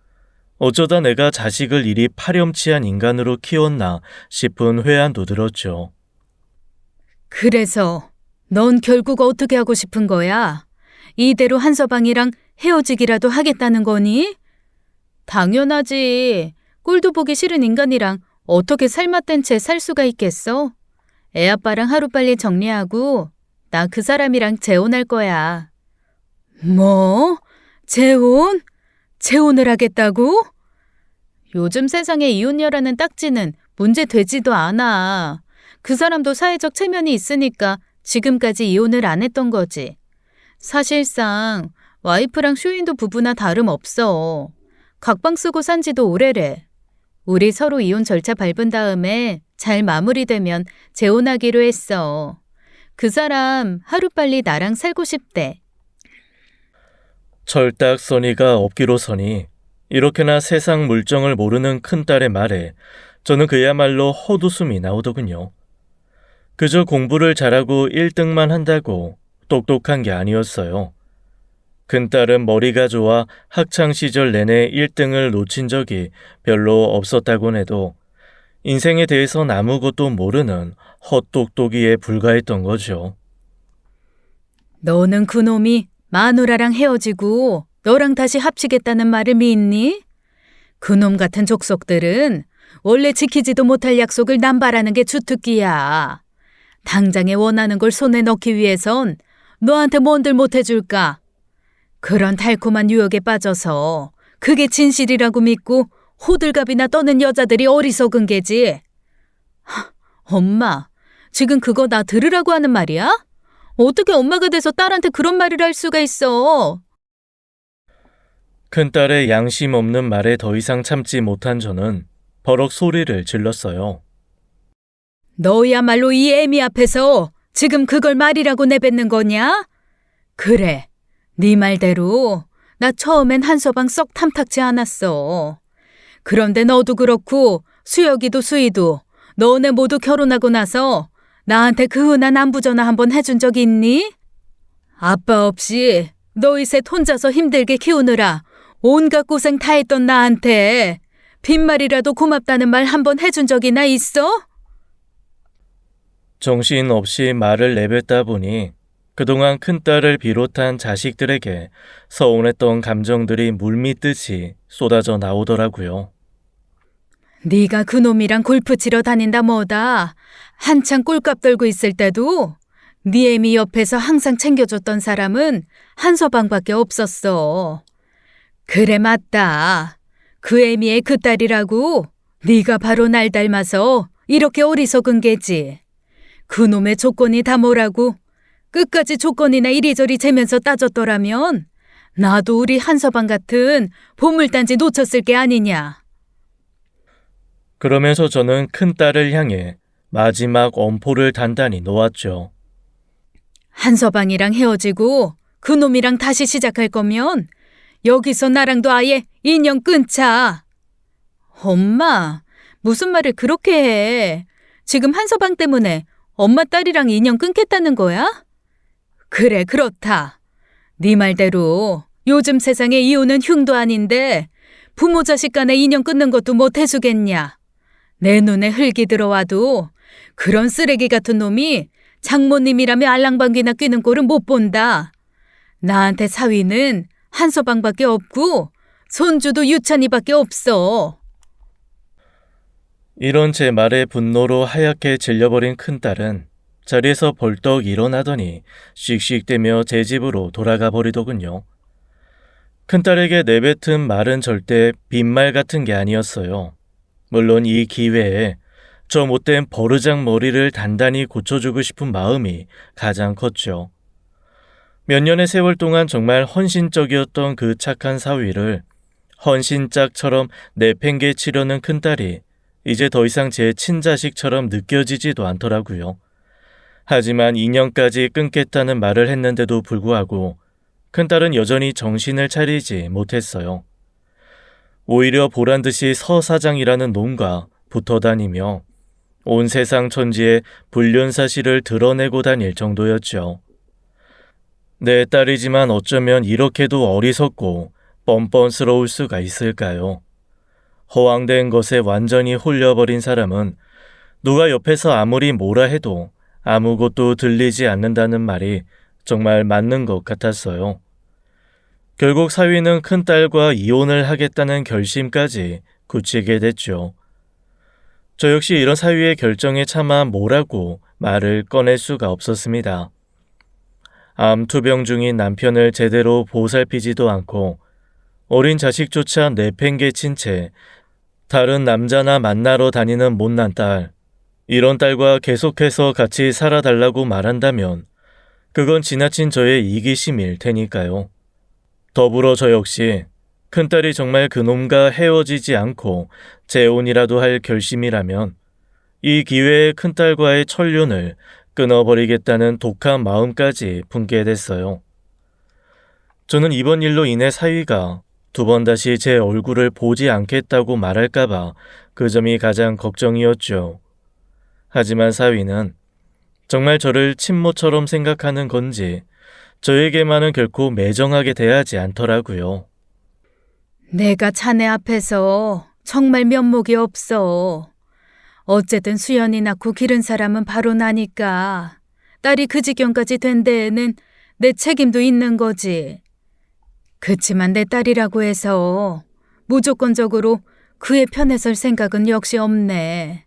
어쩌다 내가 자식을 이리 파렴치한 인간으로 키웠나 싶은 회한도 들었죠. 그래서 넌 결국 어떻게 하고 싶은 거야? 이대로 한서방이랑 헤어지기라도 하겠다는 거니? 당연하지. 꼴도 보기 싫은 인간이랑 어떻게 살맛된 채 살 수가 있겠어? 애아빠랑 하루빨리 정리하고 나 그 사람이랑 재혼할 거야. 뭐? 재혼? 재혼을 하겠다고? 요즘 세상에 이혼녀라는 딱지는 문제 되지도 않아. 그 사람도 사회적 체면이 있으니까 지금까지 이혼을 안 했던 거지. 사실상 와이프랑 쇼윈도 부부나 다름없어. 각방 쓰고 산 지도 오래래. 우리 서로 이혼 절차 밟은 다음에 잘 마무리되면 재혼하기로 했어. 그 사람 하루빨리 나랑 살고 싶대. 철딱서니가 없기로 서니 이렇게나 세상 물정을 모르는 큰딸의 말에 저는 그야말로 헛웃음이 나오더군요. 그저 공부를 잘하고 1등만 한다고 똑똑한 게 아니었어요. 큰딸은 머리가 좋아 학창시절 내내 1등을 놓친 적이 별로 없었다곤 해도 인생에 대해선 아무것도 모르는 헛똑똑이에 불과했던 거죠. 너는 그놈이 마누라랑 헤어지고 너랑 다시 합치겠다는 말을 믿니? 그놈 같은 족속들은 원래 지키지도 못할 약속을 남발하는 게 주특기야. 당장에 원하는 걸 손에 넣기 위해선 너한테 뭔들 못해줄까? 그런 달콤한 유혹에 빠져서 그게 진실이라고 믿고 호들갑이나 떠는 여자들이 어리석은 게지. 엄마, 지금 그거 나 들으라고 하는 말이야? 어떻게 엄마가 돼서 딸한테 그런 말을 할 수가 있어? 큰딸의 양심 없는 말에 더 이상 참지 못한 저는 버럭 소리를 질렀어요. 너야말로 이 애미 앞에서 지금 그걸 말이라고 내뱉는 거냐? 그래, 네 말대로 나 처음엔 한서방 썩 탐탁지 않았어. 그런데 너도 그렇고 수혁이도 수희도 너네 모두 결혼하고 나서 나한테 그 흔한 안부 전화 한번 해준 적 있니? 아빠 없이 너희 셋 혼자서 힘들게 키우느라 온갖 고생 다 했던 나한테 빈말이라도 고맙다는 말 한번 해준 적이나 있어? 정신없이 말을 내뱉다 보니 그동안 큰딸을 비롯한 자식들에게 서운했던 감정들이 물밀듯이 쏟아져 나오더라고요. 네가 그놈이랑 골프 치러 다닌다 뭐다. 한창 꼴값 들고 있을 때도 네 애미 옆에서 항상 챙겨줬던 사람은 한서방밖에 없었어. 그래 맞다. 그 애미의 그 딸이라고 네가 바로 날 닮아서 이렇게 어리석은 게지. 그놈의 조건이 다 뭐라고 끝까지 조건이나 이리저리 재면서 따졌더라면 나도 우리 한서방 같은 보물단지 놓쳤을 게 아니냐. 그러면서 저는 큰딸을 향해 마지막 엄포를 단단히 놓았죠. 한서방이랑 헤어지고 그놈이랑 다시 시작할 거면 여기서 나랑도 아예 인연 끊자. 엄마, 무슨 말을 그렇게 해. 지금 한서방 때문에 엄마 딸이랑 인연 끊겠다는 거야? 그래, 그렇다. 네 말대로 요즘 세상에 이혼은 흉도 아닌데 부모 자식 간의 인연 끊는 것도 못 해주겠냐. 내 눈에 흙이 들어와도 그런 쓰레기 같은 놈이 장모님이라며 알랑방귀나 뀌는 꼴은 못 본다. 나한테 사위는 한서방밖에 없고 손주도 유찬이밖에 없어. 이런 제 말에 분노로 하얗게 질려버린 큰딸은 자리에서 벌떡 일어나더니 씩씩대며 제 집으로 돌아가 버리더군요. 큰딸에게 내뱉은 말은 절대 빈말 같은 게 아니었어요. 물론 이 기회에 저 못된 버르장 머리를 단단히 고쳐주고 싶은 마음이 가장 컸죠. 몇 년의 세월 동안 정말 헌신적이었던 그 착한 사위를 헌신짝처럼 내팽개치려는 큰딸이 이제 더 이상 제 친자식처럼 느껴지지도 않더라고요. 하지만 2년까지 끊겠다는 말을 했는데도 불구하고 큰딸은 여전히 정신을 차리지 못했어요. 오히려 보란듯이 서 사장이라는 놈과 붙어 다니며 온 세상 천지에 불륜 사실을 드러내고 다닐 정도였죠. 내 딸이지만 어쩌면 이렇게도 어리석고 뻔뻔스러울 수가 있을까요? 허황된 것에 완전히 홀려버린 사람은 누가 옆에서 아무리 뭐라 해도 아무것도 들리지 않는다는 말이 정말 맞는 것 같았어요. 결국 사위는 큰딸과 이혼을 하겠다는 결심까지 굳히게 됐죠. 저 역시 이런 사위의 결정에 차마 뭐라고 말을 꺼낼 수가 없었습니다. 암투병 중인 남편을 제대로 보살피지도 않고 어린 자식조차 내팽개친 채 다른 남자나 만나러 다니는 못난 딸, 이런 딸과 계속해서 같이 살아달라고 말한다면 그건 지나친 저의 이기심일 테니까요. 더불어 저 역시 큰딸이 정말 그놈과 헤어지지 않고 재혼이라도 할 결심이라면 이 기회에 큰딸과의 천륜을 끊어버리겠다는 독한 마음까지 품게 됐어요. 저는 이번 일로 인해 사위가 두 번 다시 제 얼굴을 보지 않겠다고 말할까봐 그 점이 가장 걱정이었죠. 하지만 사위는 정말 저를 친모처럼 생각하는 건지 저에게만은 결코 매정하게 대하지 않더라고요. 내가 자네 앞에서 정말 면목이 없어. 어쨌든 수연이 낳고 기른 사람은 바로 나니까 딸이 그 지경까지 된 데에는 내 책임도 있는 거지. 그치만 내 딸이라고 해서 무조건적으로 그의 편에 설 생각은 역시 없네.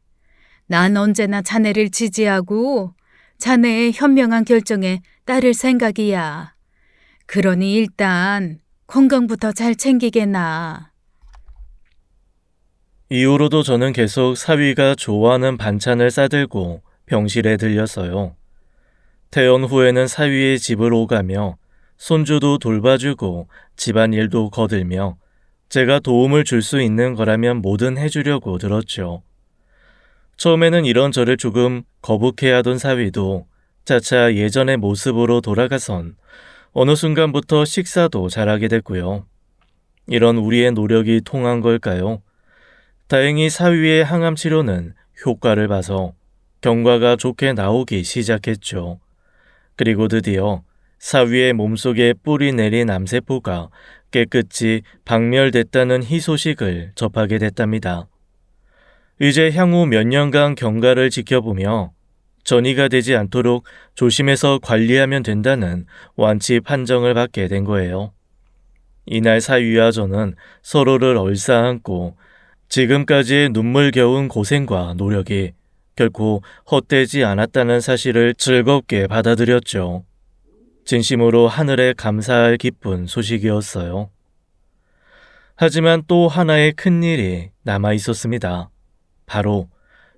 난 언제나 자네를 지지하고 자네의 현명한 결정에 따를 생각이야. 그러니 일단 건강부터 잘 챙기게나. 이후로도 저는 계속 사위가 좋아하는 반찬을 싸들고 병실에 들렸어요. 퇴원 후에는 사위의 집을 오가며 손주도 돌봐주고 집안일도 거들며 제가 도움을 줄 수 있는 거라면 뭐든 해주려고 들었죠. 처음에는 이런 저를 조금 거북해하던 사위도 차차 예전의 모습으로 돌아가선 어느 순간부터 식사도 잘하게 됐고요. 이런 우리의 노력이 통한 걸까요? 다행히 사위의 항암 치료는 효과를 봐서 경과가 좋게 나오기 시작했죠. 그리고 드디어 사위의 몸속에 뿌리 내린 암세포가 깨끗이 박멸됐다는 희소식을 접하게 됐답니다. 이제 향후 몇 년간 경과를 지켜보며 전이가 되지 않도록 조심해서 관리하면 된다는 완치 판정을 받게 된 거예요. 이날 사위와 저는 서로를 얼싸안고 지금까지의 눈물겨운 고생과 노력이 결코 헛되지 않았다는 사실을 즐겁게 받아들였죠. 진심으로 하늘에 감사할 기쁜 소식이었어요. 하지만 또 하나의 큰일이 남아 있었습니다. 바로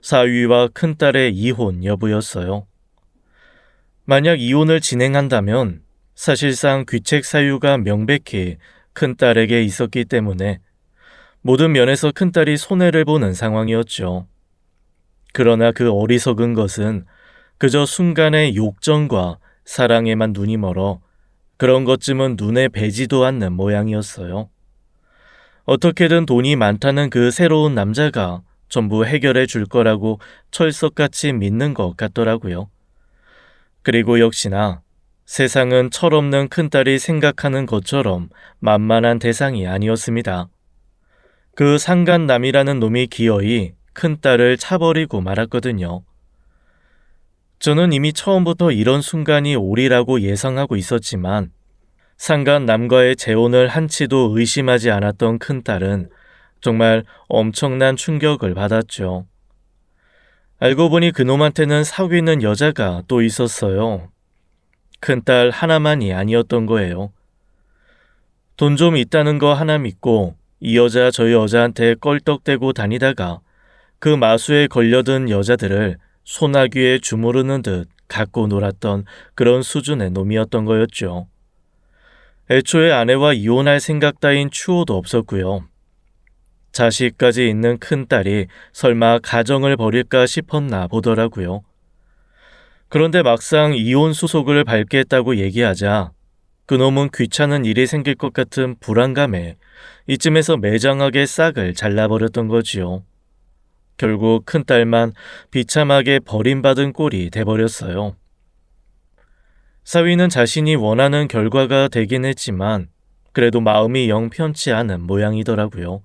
사위와 큰딸의 이혼 여부였어요. 만약 이혼을 진행한다면 사실상 귀책 사유가 명백히 큰딸에게 있었기 때문에 모든 면에서 큰딸이 손해를 보는 상황이었죠. 그러나 그 어리석은 것은 그저 순간의 욕정과 사랑에만 눈이 멀어 그런 것쯤은 눈에 뵈지도 않는 모양이었어요. 어떻게든 돈이 많다는 그 새로운 남자가 전부 해결해 줄 거라고 철석같이 믿는 것 같더라고요. 그리고 역시나 세상은 철없는 큰딸이 생각하는 것처럼 만만한 대상이 아니었습니다. 그 상간남이라는 놈이 기어이 큰딸을 차버리고 말았거든요. 저는 이미 처음부터 이런 순간이 오리라고 예상하고 있었지만 상간남과의 재혼을 한치도 의심하지 않았던 큰딸은 정말 엄청난 충격을 받았죠. 알고 보니 그놈한테는 사귀는 여자가 또 있었어요. 큰딸 하나만이 아니었던 거예요. 돈 좀 있다는 거 하나 믿고 이 여자 저 여자한테 껄떡대고 다니다가 그 마수에 걸려든 여자들을 소나귀에 주무르는 듯 갖고 놀았던 그런 수준의 놈이었던 거였죠. 애초에 아내와 이혼할 생각 따윈 추호도 없었고요. 자식까지 있는 큰딸이 설마 가정을 버릴까 싶었나 보더라고요. 그런데 막상 이혼 수속을 밟겠다고 얘기하자 그놈은 귀찮은 일이 생길 것 같은 불안감에 이쯤에서 매정하게 싹을 잘라버렸던 거지요. 결국 큰딸만 비참하게 버림받은 꼴이 돼버렸어요. 사위는 자신이 원하는 결과가 되긴 했지만 그래도 마음이 영 편치 않은 모양이더라고요.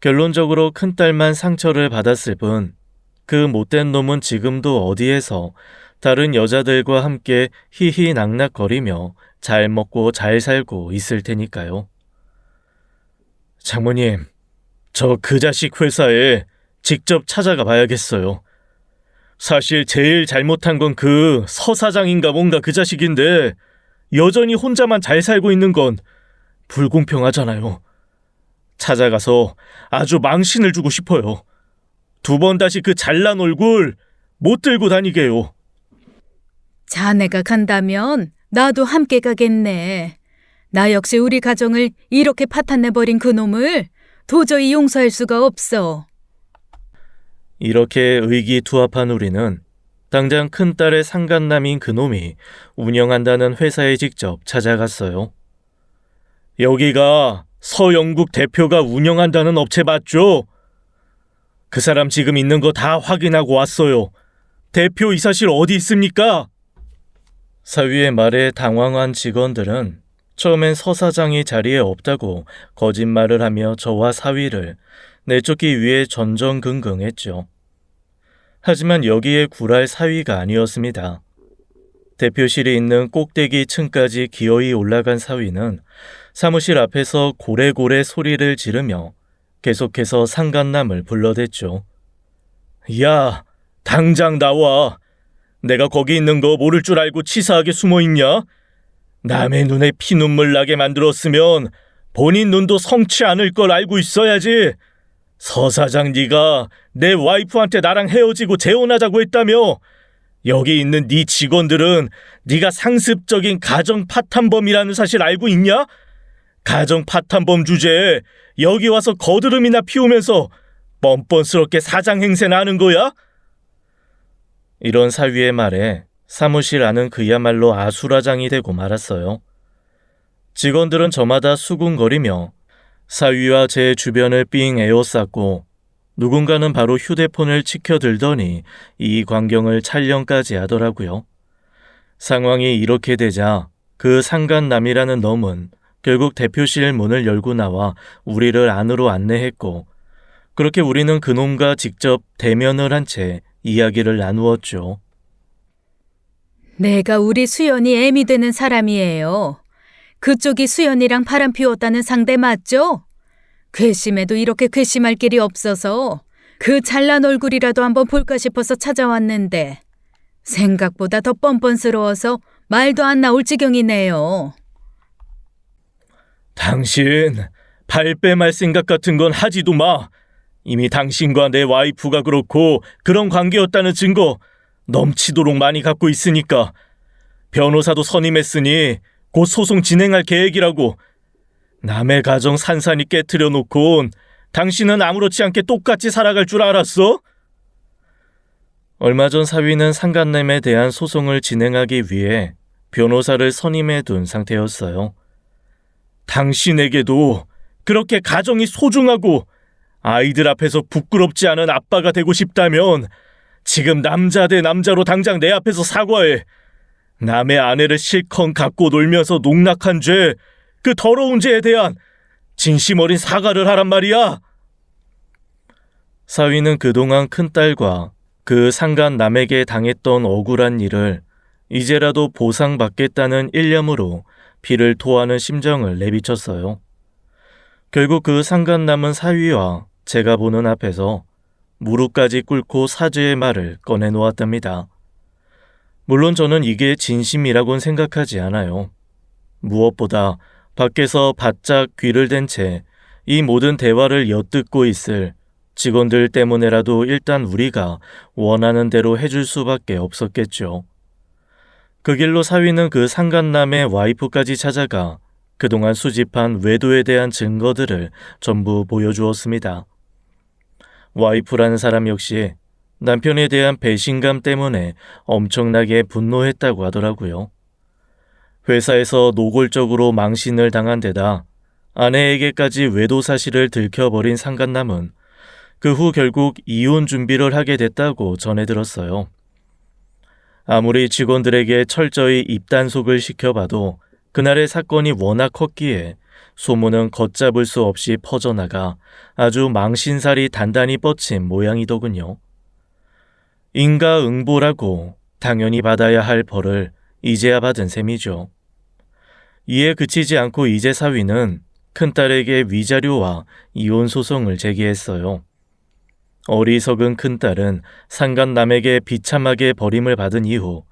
결론적으로 큰딸만 상처를 받았을 뿐 그 못된 놈은 지금도 어디에서 다른 여자들과 함께 희희낙낙거리며 잘 먹고 잘 살고 있을 테니까요. 장모님, 저 그 자식 회사에 직접 찾아가 봐야겠어요. 사실 제일 잘못한 건 그 서 사장인가 뭔가 그 자식인데 여전히 혼자만 잘 살고 있는 건 불공평하잖아요. 찾아가서 아주 망신을 주고 싶어요. 2번 다시 그 잘난 얼굴 못 들고 다니게요. 자네가 간다면 나도 함께 가겠네. 나 역시 우리 가정을 이렇게 파탄내버린 그놈을 도저히 용서할 수가 없어. 이렇게 의기투합한 우리는 당장 큰딸의 상간남인 그놈이 운영한다는 회사에 직접 찾아갔어요. 여기가 서영국 대표가 운영한다는 업체 맞죠? 그 사람 지금 있는 거 다 확인하고 왔어요. 대표 이사실 어디 있습니까? 사위의 말에 당황한 직원들은 처음엔 서 사장이 자리에 없다고 거짓말을 하며 저와 사위를 내쫓기 위해 전전긍긍했죠. 하지만 여기에 굴할 사위가 아니었습니다. 대표실에 있는 꼭대기 층까지 기어이 올라간 사위는 사무실 앞에서 고래고래 소리를 지르며 계속해서 상간남을 불러댔죠. 야, 당장 나와. 내가 거기 있는 거 모를 줄 알고 치사하게 숨어있냐? 남의 눈에 피눈물 나게 만들었으면 본인 눈도 성치 않을 걸 알고 있어야지. 서 사장 네가 내 와이프한테 나랑 헤어지고 재혼하자고 했다며. 여기 있는 네 직원들은 네가 상습적인 가정 파탄범이라는 사실 알고 있냐? 가정 파탄범 주제에 여기 와서 거드름이나 피우면서 뻔뻔스럽게 사장 행세나 하는 거야? 이런 사위의 말에 사무실 안은 그야말로 아수라장이 되고 말았어요. 직원들은 저마다 수군거리며 사위와 제 주변을 삥 에워쌌고 누군가는 바로 휴대폰을 치켜들더니 이 광경을 촬영까지 하더라고요. 상황이 이렇게 되자 그 상간남이라는 놈은 결국 대표실 문을 열고 나와 우리를 안으로 안내했고 그렇게 우리는 그놈과 직접 대면을 한 채 이야기를 나누었죠. 내가 우리 수연이 애미 되는 사람이에요. 그쪽이 수연이랑 바람 피웠다는 상대 맞죠? 괘씸해도 이렇게 괘씸할 길이 없어서 그 잘난 얼굴이라도 한번 볼까 싶어서 찾아왔는데 생각보다 더 뻔뻔스러워서 말도 안 나올 지경이네요. 당신 발뺌할 생각 같은 건 하지도 마. 이미 당신과 내 와이프가 그렇고 그런 관계였다는 증거 넘치도록 많이 갖고 있으니까. 변호사도 선임했으니 곧 소송 진행할 계획이라고. 남의 가정 산산이 깨트려 놓곤 당신은 아무렇지 않게 똑같이 살아갈 줄 알았어? 얼마 전 사위는 상간남에 대한 소송을 진행하기 위해 변호사를 선임해 둔 상태였어요. 당신에게도 그렇게 가정이 소중하고 아이들 앞에서 부끄럽지 않은 아빠가 되고 싶다면 지금 남자 대 남자로 당장 내 앞에서 사과해. 남의 아내를 실컷 갖고 놀면서 농락한 죄, 그 더러운 죄에 대한 진심 어린 사과를 하란 말이야. 사위는 그동안 큰딸과 그 상간남에게 당했던 억울한 일을 이제라도 보상받겠다는 일념으로 피를 토하는 심정을 내비쳤어요. 결국 그 상간남은 사위와 제가 보는 앞에서 무릎까지 꿇고 사죄의 말을 꺼내놓았답니다. 물론 저는 이게 진심이라고는 생각하지 않아요. 무엇보다 밖에서 바짝 귀를 댄 채 이 모든 대화를 엿듣고 있을 직원들 때문에라도 일단 우리가 원하는 대로 해줄 수밖에 없었겠죠. 그 길로 사위는 그 상간남의 와이프까지 찾아가 그동안 수집한 외도에 대한 증거들을 전부 보여주었습니다. 와이프라는 사람 역시 남편에 대한 배신감 때문에 엄청나게 분노했다고 하더라고요. 회사에서 노골적으로 망신을 당한 데다 아내에게까지 외도 사실을 들켜버린 상간남은 그 후 결국 이혼 준비를 하게 됐다고 전해 들었어요. 아무리 직원들에게 철저히 입단속을 시켜봐도 그날의 사건이 워낙 컸기에 소문은 걷잡을 수 없이 퍼져나가 아주 망신살이 단단히 뻗친 모양이더군요. 인가응보라고 당연히 받아야 할 벌을 이제야 받은 셈이죠. 이에 그치지 않고 이제 사위는 큰딸에게 위자료와 이혼 소송을 제기했어요. 어리석은 큰딸은 상간남에게 비참하게 버림을 받은 이후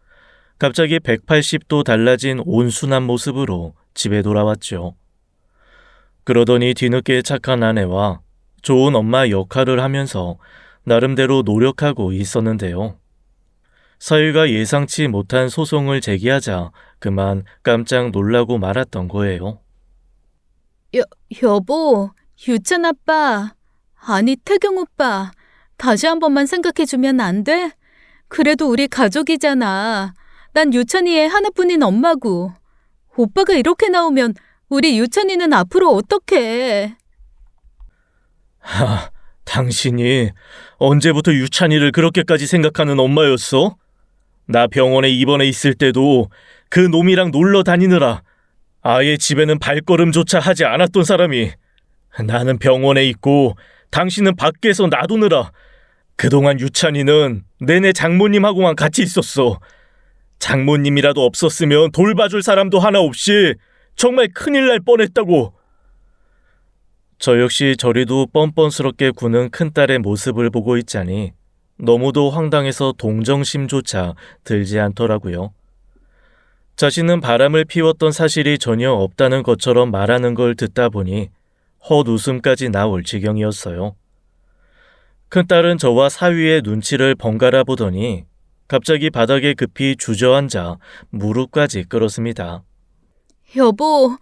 갑자기 180도 달라진 온순한 모습으로 집에 돌아왔죠. 그러더니 뒤늦게 착한 아내와 좋은 엄마 역할을 하면서 나름대로 노력하고 있었는데요. 사위가 예상치 못한 소송을 제기하자 그만 깜짝 놀라고 말았던 거예요. 여보, 유찬 아빠, 아니 태경 오빠, 다시 한 번만 생각해주면 안 돼? 그래도 우리 가족이잖아. 난 유찬이의 하나뿐인 엄마고. 오빠가 이렇게 나오면 우리 유찬이는 앞으로 어떡해? 당신이 언제부터 유찬이를 그렇게까지 생각하는 엄마였어? 나 병원에 입원해 있을 때도 그 놈이랑 놀러 다니느라 아예 집에는 발걸음조차 하지 않았던 사람이 나는 병원에 있고 당신은 밖에서 놔두느라 그동안 유찬이는 내내 장모님하고만 같이 있었어. 장모님이라도 없었으면 돌봐줄 사람도 하나 없이 정말 큰일 날 뻔했다고. 저 역시 저리도 뻔뻔스럽게 구는 큰딸의 모습을 보고 있자니 너무도 황당해서 동정심조차 들지 않더라고요. 자신은 바람을 피웠던 사실이 전혀 없다는 것처럼 말하는 걸 듣다 보니 헛웃음까지 나올 지경이었어요. 큰딸은 저와 사위의 눈치를 번갈아 보더니 갑자기 바닥에 급히 주저앉아 무릎까지 꿇었습니다. 여보,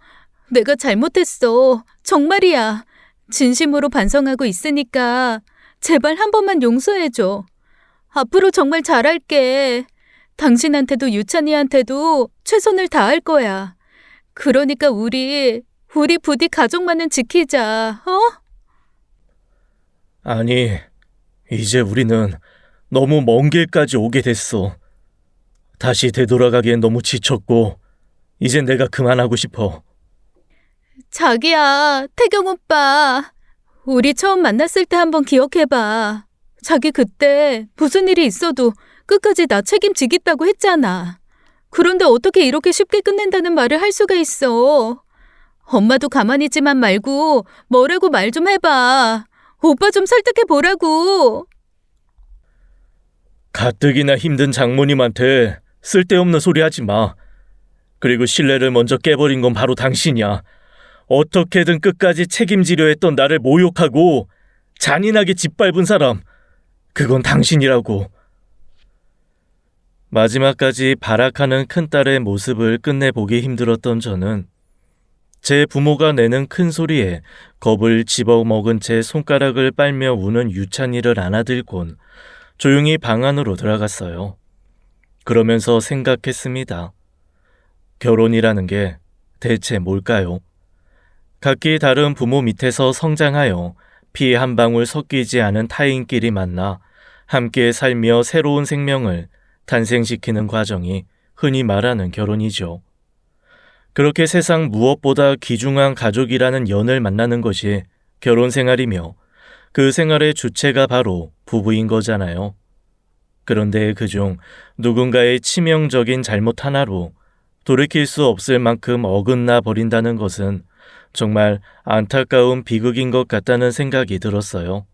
내가 잘못했어. 정말이야. 진심으로 반성하고 있으니까 제발 한 번만 용서해줘. 앞으로 정말 잘할게. 당신한테도 유찬이한테도 최선을 다할 거야. 그러니까 우리 부디 가족만은 지키자. 어? 아니, 이제 우리는 너무 먼 길까지 오게 됐어. 다시 되돌아가기엔 너무 지쳤고 이젠 내가 그만하고 싶어. 자기야, 태경 오빠. 우리 처음 만났을 때 한번 기억해봐. 자기 그때 무슨 일이 있어도 끝까지 나 책임지겠다고 했잖아. 그런데 어떻게 이렇게 쉽게 끝낸다는 말을 할 수가 있어. 엄마도 가만히 있지만 말고 뭐라고 말 좀 해봐. 오빠 좀 설득해 보라고. 가뜩이나 힘든 장모님한테 쓸데없는 소리 하지 마. 그리고 신뢰를 먼저 깨버린 건 바로 당신이야. 어떻게든 끝까지 책임지려 했던 나를 모욕하고 잔인하게 짓밟은 사람, 그건 당신이라고. 마지막까지 발악하는 큰딸의 모습을 끝내보기 힘들었던 저는 제 부모가 내는 큰 소리에 겁을 집어먹은 채 손가락을 빨며 우는 유찬이를 안아들곤 조용히 방 안으로 들어갔어요. 그러면서 생각했습니다. 결혼이라는 게 대체 뭘까요? 각기 다른 부모 밑에서 성장하여 피 한 방울 섞이지 않은 타인끼리 만나 함께 살며 새로운 생명을 탄생시키는 과정이 흔히 말하는 결혼이죠. 그렇게 세상 무엇보다 귀중한 가족이라는 연을 만나는 것이 결혼 생활이며 그 생활의 주체가 바로 부부인 거잖아요. 그런데 그중 누군가의 치명적인 잘못 하나로 돌이킬 수 없을 만큼 어긋나 버린다는 것은 정말 안타까운 비극인 것 같다는 생각이 들었어요.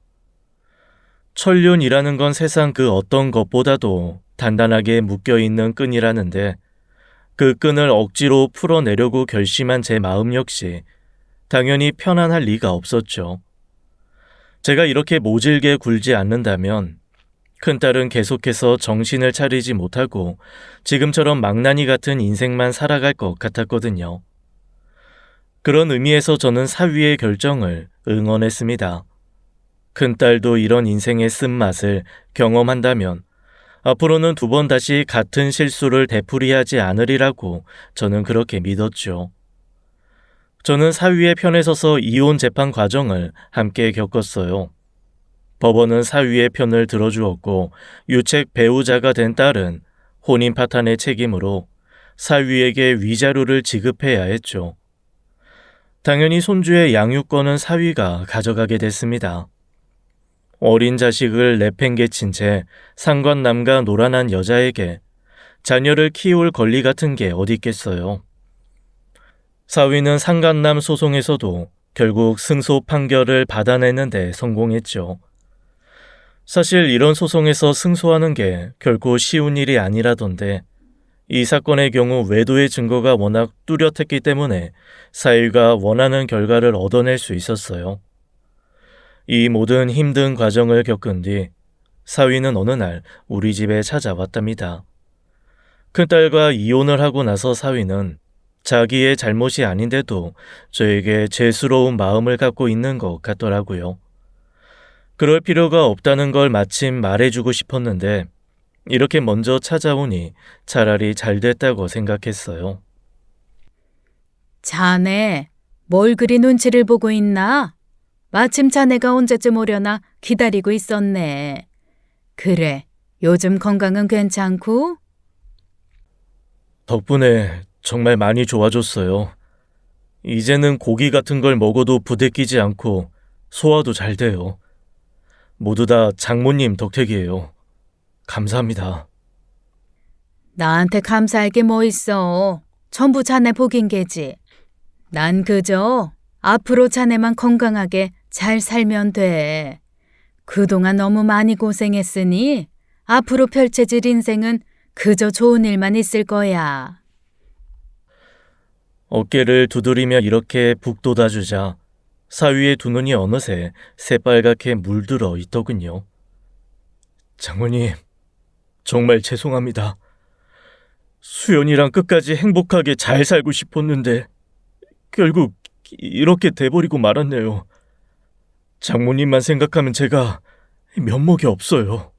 천륜이라는 건 세상 그 어떤 것보다도 단단하게 묶여있는 끈이라는데 그 끈을 억지로 풀어내려고 결심한 제 마음 역시 당연히 편안할 리가 없었죠. 제가 이렇게 모질게 굴지 않는다면 큰딸은 계속해서 정신을 차리지 못하고 지금처럼 망나니 같은 인생만 살아갈 것 같았거든요. 그런 의미에서 저는 사위의 결정을 응원했습니다. 큰딸도 이런 인생의 쓴맛을 경험한다면 앞으로는 두 번 다시 같은 실수를 되풀이하지 않으리라고 저는 그렇게 믿었죠. 저는 사위의 편에 서서 이혼 재판 과정을 함께 겪었어요. 법원은 사위의 편을 들어주었고 유책 배우자가 된 딸은 혼인 파탄의 책임으로 사위에게 위자료를 지급해야 했죠. 당연히 손주의 양육권은 사위가 가져가게 됐습니다. 어린 자식을 내팽개친 채 상관남과 노란한 여자에게 자녀를 키울 권리 같은 게 어디 있겠어요. 사위는 상간남 소송에서도 결국 승소 판결을 받아내는데 성공했죠. 사실 이런 소송에서 승소하는 게 결코 쉬운 일이 아니라던데 이 사건의 경우 외도의 증거가 워낙 뚜렷했기 때문에 사위가 원하는 결과를 얻어낼 수 있었어요. 이 모든 힘든 과정을 겪은 뒤 사위는 어느 날 우리 집에 찾아왔답니다. 큰딸과 이혼을 하고 나서 사위는 자기의 잘못이 아닌데도 저에게 죄스러운 마음을 갖고 있는 것 같더라고요. 그럴 필요가 없다는 걸 마침 말해주고 싶었는데 이렇게 먼저 찾아오니 차라리 잘 됐다고 생각했어요. 자네, 뭘 그리 눈치를 보고 있나? 마침 자네가 언제쯤 오려나 기다리고 있었네. 그래, 요즘 건강은 괜찮고? 덕분에 정말 많이 좋아졌어요. 이제는 고기 같은 걸 먹어도 부대끼지 않고 소화도 잘 돼요. 모두 다 장모님 덕택이에요. 감사합니다. 나한테 감사할 게 뭐 있어. 전부 자네 복인 게지. 난 그저 앞으로 자네만 건강하게 잘 살면 돼. 그동안 너무 많이 고생했으니 앞으로 펼쳐질 인생은 그저 좋은 일만 있을 거야. 어깨를 두드리며 이렇게 북돋아주자 사위의 두 눈이 어느새 새빨갛게 물들어 있더군요. 장모님, 정말 죄송합니다. 수연이랑 끝까지 행복하게 잘 살고 싶었는데 결국 이렇게 돼버리고 말았네요. 장모님만 생각하면 제가 면목이 없어요.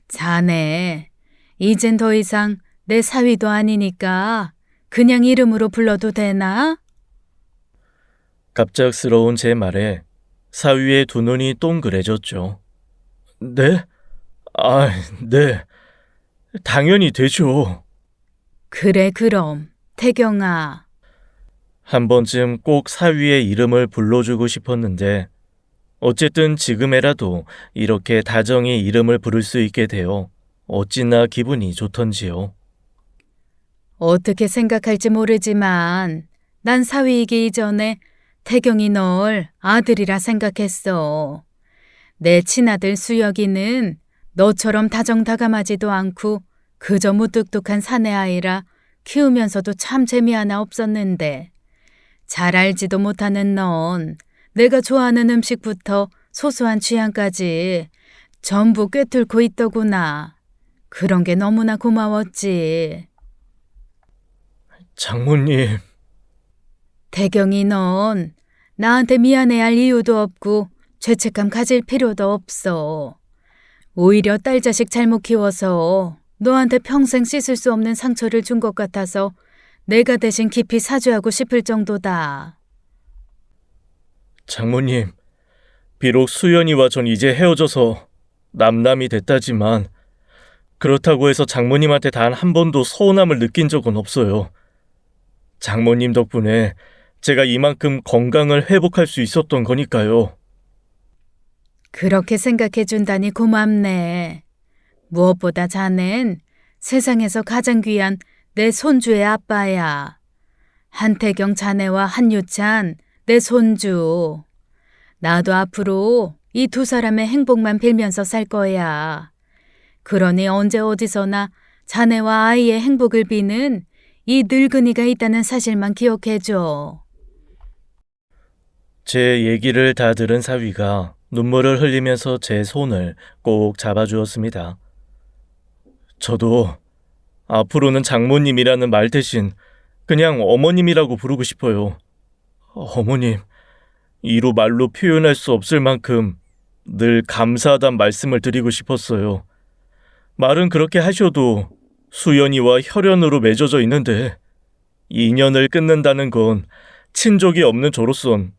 자네, 이젠 더 이상 내 사위도 아니니까 그냥 이름으로 불러도 되나? 갑작스러운 제 말에 사위의 두 눈이 동그래졌죠. 네? 아, 네. 당연히 되죠. 그래, 그럼. 태경아. 한 번쯤 꼭 사위의 이름을 불러주고 싶었는데 어쨌든 지금에라도 이렇게 다정히 이름을 부를 수 있게 되어 어찌나 기분이 좋던지요. 어떻게 생각할지 모르지만 난 사위이기 이전에 태경이 널 아들이라 생각했어. 내 친아들 수혁이는 너처럼 다정다감하지도 않고 그저 무뚝뚝한 사내아이라 키우면서도 참 재미 하나 없었는데 잘 알지도 못하는 넌 내가 좋아하는 음식부터 소소한 취향까지 전부 꿰뚫고 있더구나. 그런 게 너무나 고마웠지. 장모님, 태경이 넌 나한테 미안해할 이유도 없고 죄책감 가질 필요도 없어. 오히려 딸 자식 잘못 키워서 너한테 평생 씻을 수 없는 상처를 준 것 같아서 내가 대신 깊이 사죄하고 싶을 정도다. 장모님, 비록 수연이와 전 이제 헤어져서 남남이 됐다지만 그렇다고 해서 장모님한테 단 한 번도 서운함을 느낀 적은 없어요. 장모님 덕분에 제가 이만큼 건강을 회복할 수 있었던 거니까요. 그렇게 생각해 준다니 고맙네. 무엇보다 자넨 세상에서 가장 귀한 내 손주의 아빠야. 한태경 자네와 한유찬 내 손주. 나도 앞으로 이 두 사람의 행복만 빌면서 살 거야. 그러니 언제 어디서나 자네와 아이의 행복을 비는 이 늙은이가 있다는 사실만 기억해줘. 제 얘기를 다 들은 사위가 눈물을 흘리면서 제 손을 꼭 잡아주었습니다. 저도 앞으로는 장모님이라는 말 대신 그냥 어머님이라고 부르고 싶어요. 어머님, 이루 말로 표현할 수 없을 만큼 늘 감사하단 말씀을 드리고 싶었어요. 말은 그렇게 하셔도 수연이와 혈연으로 맺어져 있는데 인연을 끊는다는 건 친족이 없는 저로선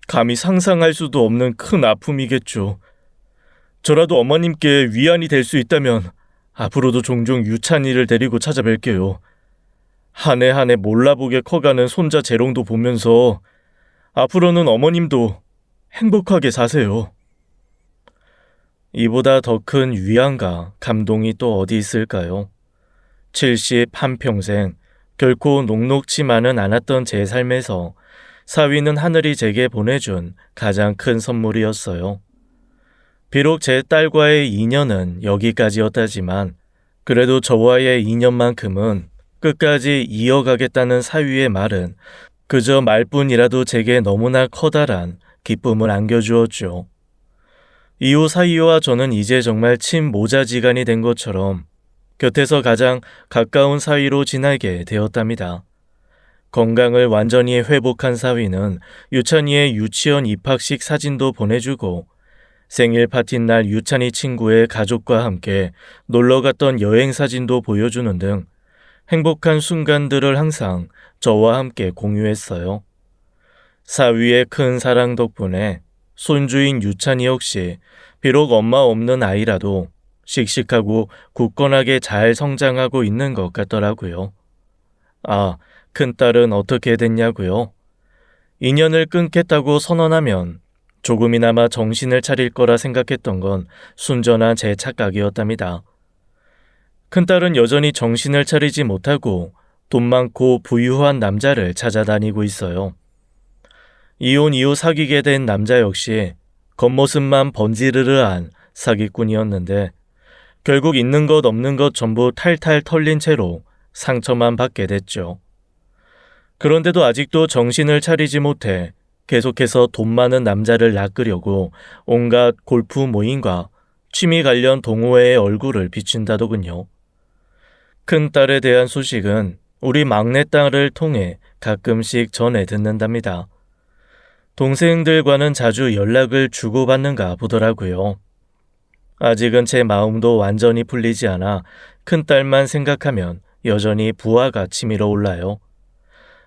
감히 상상할 수도 없는 큰 아픔이겠죠. 저라도 어머님께 위안이 될 수 있다면 앞으로도 종종 유찬이를 데리고 찾아뵐게요. 한 해 한 해 몰라보게 커가는 손자 재롱도 보면서 앞으로는 어머님도 행복하게 사세요. 이보다 더 큰 위안과 감동이 또 어디 있을까요? 71평생 결코 녹록지만은 않았던 제 삶에서 사위는 하늘이 제게 보내준 가장 큰 선물이었어요. 비록 제 딸과의 인연은 여기까지였다지만 그래도 저와의 인연만큼은 끝까지 이어가겠다는 사위의 말은 그저 말뿐이라도 제게 너무나 커다란 기쁨을 안겨주었죠. 이후 사위와 저는 이제 정말 친모자지간이 된 것처럼 곁에서 가장 가까운 사위로 지내게 되었답니다. 건강을 완전히 회복한 사위는 유찬이의 유치원 입학식 사진도 보내주고 생일 파티날 유찬이 친구의 가족과 함께 놀러갔던 여행 사진도 보여주는 등 행복한 순간들을 항상 저와 함께 공유했어요. 사위의 큰 사랑 덕분에 손주인 유찬이 역시 비록 엄마 없는 아이라도 씩씩하고 굳건하게 잘 성장하고 있는 것 같더라고요. 아, 큰딸은 어떻게 됐냐고요? 인연을 끊겠다고 선언하면 조금이나마 정신을 차릴 거라 생각했던 건 순전한 제 착각이었답니다. 큰딸은 여전히 정신을 차리지 못하고 돈 많고 부유한 남자를 찾아다니고 있어요. 이혼 이후 사귀게 된 남자 역시 겉모습만 번지르르한 사기꾼이었는데 결국 있는 것 없는 것 전부 탈탈 털린 채로 상처만 받게 됐죠. 그런데도 아직도 정신을 차리지 못해 계속해서 돈 많은 남자를 낚으려고 온갖 골프 모임과 취미 관련 동호회의 얼굴을 비춘다더군요. 큰딸에 대한 소식은 우리 막내딸을 통해 가끔씩 전해 듣는답니다. 동생들과는 자주 연락을 주고받는가 보더라고요. 아직은 제 마음도 완전히 풀리지 않아 큰딸만 생각하면 여전히 부하가 치밀어 올라요.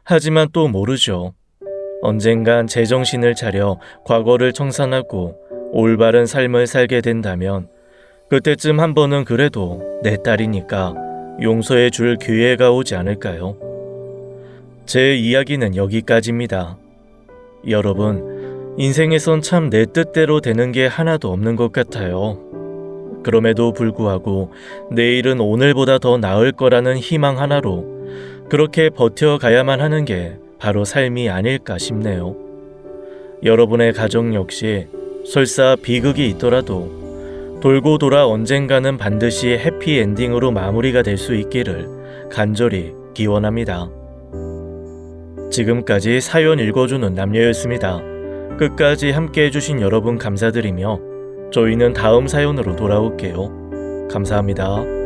하지만 또 모르죠. 언젠간 제정신을 차려 과거를 청산하고 올바른 삶을 살게 된다면 그때쯤 한 번은 그래도 내 딸이니까 용서해 줄 기회가 오지 않을까요? 제 이야기는 여기까지입니다. 여러분, 인생에선 참 내 뜻대로 되는 게 하나도 없는 것 같아요. 그럼에도 불구하고 내일은 오늘보다 더 나을 거라는 희망 하나로 그렇게 버텨가야만 하는 게 바로 삶이 아닐까 싶네요. 여러분의 가정 역시 설사 비극이 있더라도 돌고 돌아 언젠가는 반드시 해피엔딩으로 마무리가 될 수 있기를 간절히 기원합니다. 지금까지 사연 읽어주는 남녀였습니다. 끝까지 함께 해주신 여러분 감사드리며 저희는 다음 사연으로 돌아올게요. 감사합니다.